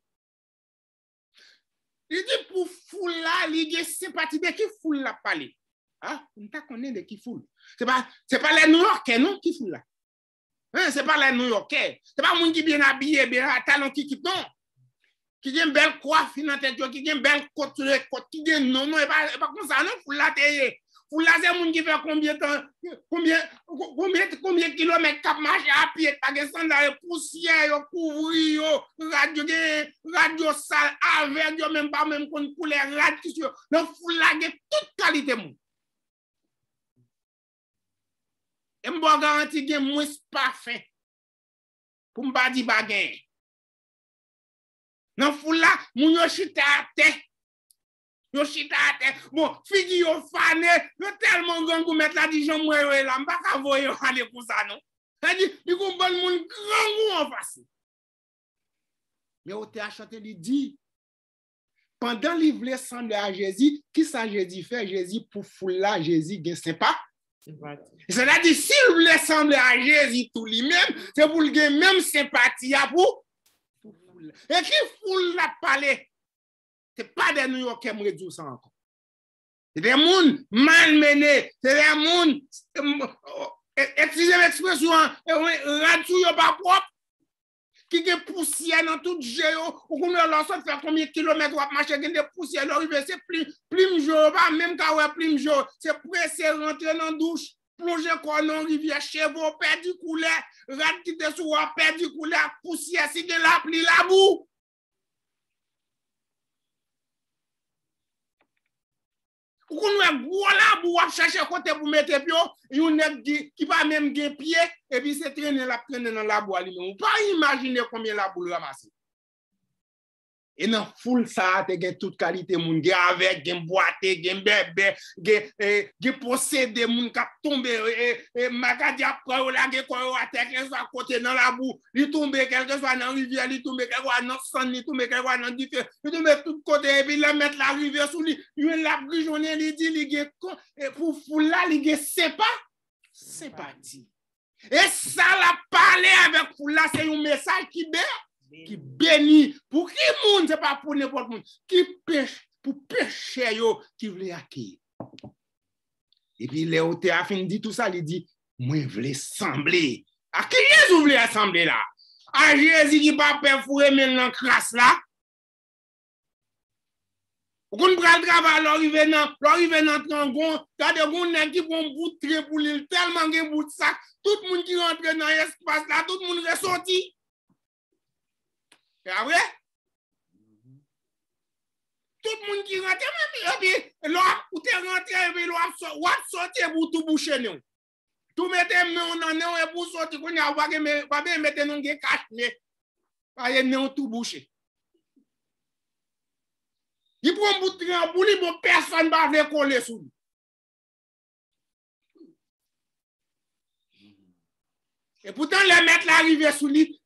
Il dit pour foule là, il y a sympathie. De qui foule là parler? Ah, on t'a connaît de qui foule. C'est pas les New-Yorkais, non, qui foule là. Hein, c'est pas les New-Yorkais. C'est pas les gens qui bien habillé, bien à talon qui non. Qui a une belle coiffe dans la tête, qui a une belle côte, qui a non, et pas comme ça, non, foule là, pour là, c'est un monde qui fait combien de temps, combien de kilomètres cap marcher à pied, pas de sandales, poussière, couvrir, radio sale, avec, même pas même qu'on couleur radio, donc faut là, toute qualité, monde. me bon garanti gen moins pas fin. Pour me di bagay. Nan foule là, moun yo chita à terre. Yo chita à terre. Bon, figi yo fane, yo tellement grand pour mettre la Dijon moi yo là, m'pa ka voye aller pour ça non. Ça dit, il kon bon moun grand goût en face. Mais au te a chanté li dit pendant li vle semble à Jésus, qui ça Jésus fait? Jésus pour foule là, Jésus gen sympa. C'est-à-dire s'il voulait sembler à Jésus tout lui-même, c'est pour le gen même sympathie pour foule. Et qui foule la parler? C'est pas des New Yorkais qui me dit ça encore. C'est des gens malmenés, c'est des gens, excusez l'expression, radou yo pas propre, qui ont poussière dans toute géo, ou qu'on a lancé faire combien de kilomètres ou marcher, des poussières, l'arrivée, c'est plume jour, pas même quand on plume jour, c'est pressé rentrer dans la douche, plonger quoi dans la rivière, chevaux, perdu couler, rat qui te sous, perdu couler, poussière, si de la pli la boue. Ou qu'on a gros la boue, chercher côté pour mettre pied, yon nèg qui pas même gen pied, et puis c'est traîner dans la boue lui-même. Ou pas imaginer combien la boue ramasser. Et dans foule ça, te gen toute qualité moun, gen avec, gen boité, gen bébé, gen possédé moun k'ap tombe, magadi ap kwa yo la gen kwa yo a terre, quelque soit côté dans la boue, li tombe quelque soit dans rivière, li tombe quelque soit dans sang, li tombe quelque soit dans différent, li tombe tout côté et puis la mettre la rivière sous li, yon la grijonner li dit li gen pour foule là li gen sympathie. Et ça la parler avec foule là, c'est un message qui bénit pour qui monde, c'est pas pour n'importe monde, qui pêche pour pêcher yo qui veut acquérir. Et puis Léo te a fin dit tout ça, il dit moi voulais sembler. À qui Jésus voulait assembler là? À Jésus qui pas perforer mais dans crasse là. Ou qu'on prend le travail l'arriver dans trangon, t'as gon nèg qui vont boutrer pour lui tellement gen bout de sac, tout le monde qui rentre dans l'espace là, tout le monde ressorti. C'est vrai? Tout le monde qui rentre, et puis, là, ou t'es rentré, et puis, là, ou sortir pour tout boucher, nous. Tout mettez non et pour sortir, qu'on a pas bien mettre non qui cache, mais, pas non tout boucher. Il prend un bout de train pour lui, bon, personne va venir coller sous lui. Et pourtant, le mettre l'arrivée sous lui,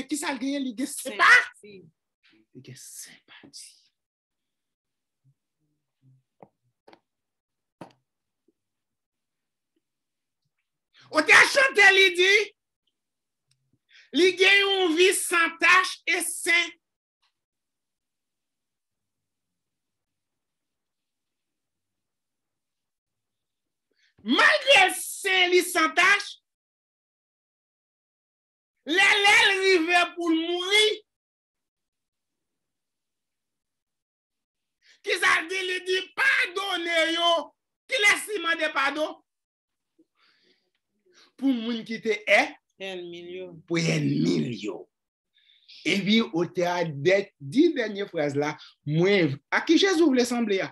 qui ça le gagne, il c'est pas? Il est sympathie. On t'a chanté, il dit, il gagne une vie sans tache et sain. Malgré sain, il sans tache, les arrivent pour mourir. Qui ça dit, il dit, pardonnez yo. Qui laisse demander pardon? Pour moun qui te est, pour ennemi yo. Et puis, au théâtre, dix dernières phrases là, moi, à qui Jésus voulait sembler?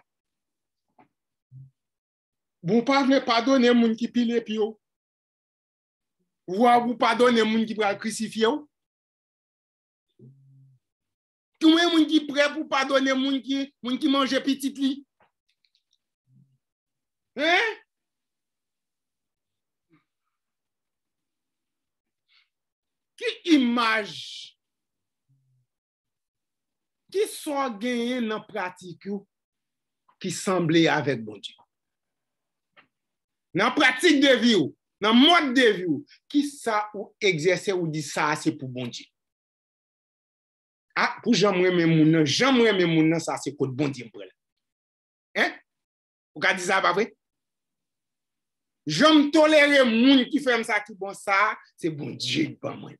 Vous ne pardonnez moun qui pile pio. Vous pardonnez moun qui va crucifier. Tout le monde qui prêt pour pardonner moun qui mange petit li. Hein? Qui image qui sont gagné dans la pratique qui semblait avec bon Dieu. Dans la pratique de vie, dans le mode de vie, qui ça ou exercer ou dit ça c'est pour bon Dieu. Ah, pour j'aimerais mes moun, ça c'est pour bon Dieu. Hein? Vous avez dit ça pas vrai? J'aime tolérer moun qui fait ça qui bon ça, c'est bon Dieu pas moi.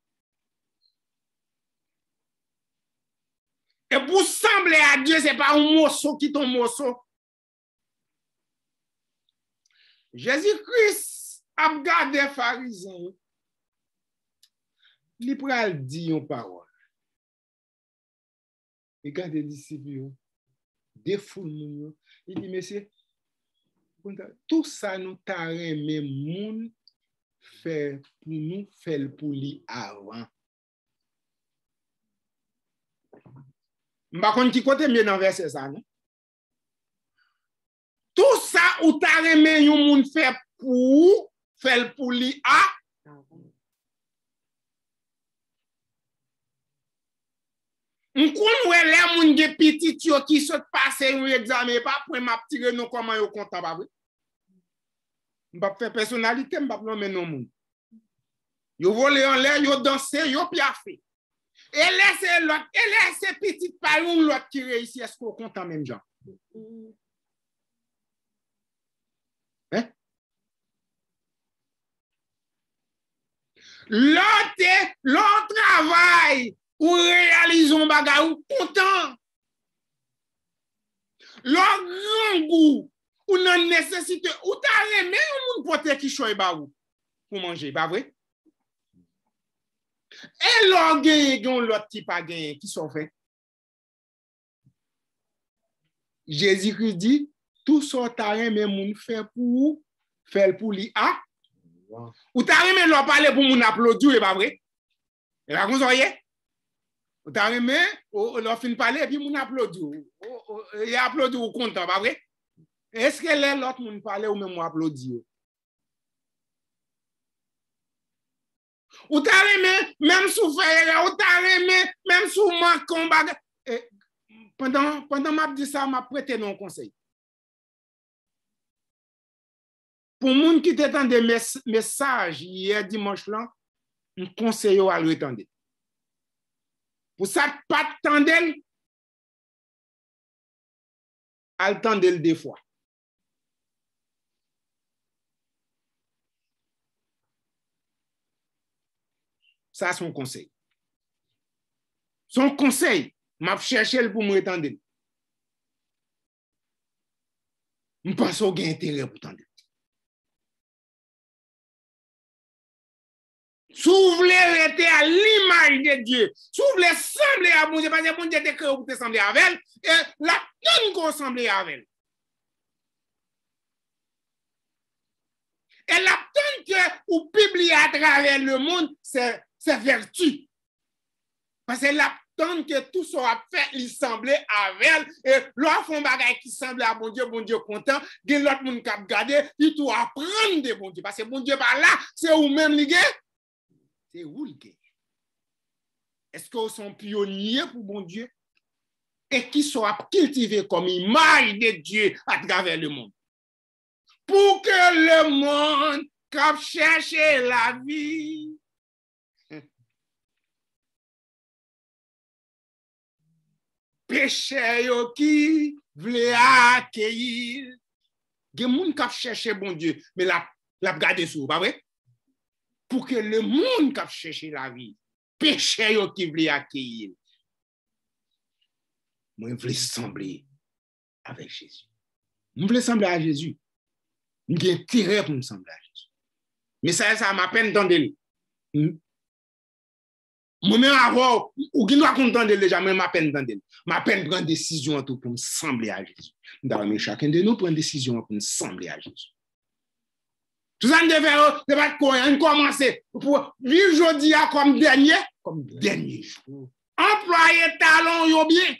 Et pour sembler à Dieu, c'est pas un morceau qui ton morceau. Jésus-Christ a gardé les pharisiens. Il pral dit une parole. Regardez les disciples, défoule. Il dit, monsieur, tout ça nous t'a remis moun fait pour nous, fait pour lui avant. Par contre, qui côté mieux dans verset ça, non? Tout ça, ou t'as remis yon moun fait pour lui avant. M'koun wè lè moun ge petit yo qui sot passe un examen pas pour m'a tirer non comment yo content pas vrai. M'pa faire personnalité m'pa nommer non moun. Yo volé en l'air, yo danser, yo piafé. Et laissez l'autre, et laissez petit par l'autre qui réussit est-ce qu'on content même gens. Hein? L'autre travail ou réalisons bagay ou content. L'autre grand goût ou non nécessité ou t'as remé ou moun pote qui choy ba ou pour manger, pas vrai? Et l'autre gagne l'autre qui pas gagne qui sont fait. Jésus-Christ dit tout ça t'as remé moun fait pour lui a. Ou t'as remé l'autre parler pour moun applaudir, pas vrai? Et là vous voyez? Ou t'as remé, l'on fin parler et puis moun applaudi. Il applaudi ou content, pas vrai? Est-ce que l'autre moun parler ou même applaudi? Ou t'as remé, même sous faire, ou t'as remé, même sous manquant bagay. Pendant m'a dit ça, m'a prêté non conseil. Pour moun qui t'étend des messages hier dimanche là, un conseil à le retendre. Pour ça, pas tendel, al tendel des fois. Ça, son conseil. Son conseil, m'a cherché pour me retendre. Je pense qu'il y a intérêt pour tendre. Si vous voulez rester à l'image de Dieu, si vous voulez sembler à bon Dieu, parce que bon Dieu est créé pour te sembler avec elle, et la peine qu'on semble avec elle. Et la peine que vous publiez à travers le monde, c'est vertu. Parce que la peine que tout soit fait, il semblait avec elle, et l'autre font bagay qui semble à bon Dieu content, de l'autre monde qui a gardé, il tout apprendre de bon Dieu. Parce que bon Dieu par là, c'est vous-même ligué. C'est où le gay? Est-ce que vous sont pionniers pour bon Dieu? Et qui sont cultivés comme image de Dieu à travers le monde? Pour que le monde cap chercher la vie. Péché qui voulait accueillir. Il y a des gens qui chercher bon Dieu, mais la garder sous, pas vrai? Pour que le monde qui cherche la vie, péché qui veut accueillir. Moi, je veux sembler avec Jésus. Je veux sembler à Jésus. J'ai intérêt pour me sembler à Jésus. Mais ça m'a peine d'entendre. Moi-même, avant, ou qui doit contenter déjà, mais ma peine d'entendre. Ma peine de prendre décision pour me sembler à Jésus. Mais chacun de nous prend une décision pour me sembler à Jésus. Tout ça, de pas commencer pour vivre aujourd'hui comme dernier jour. Employer talent, yo bien.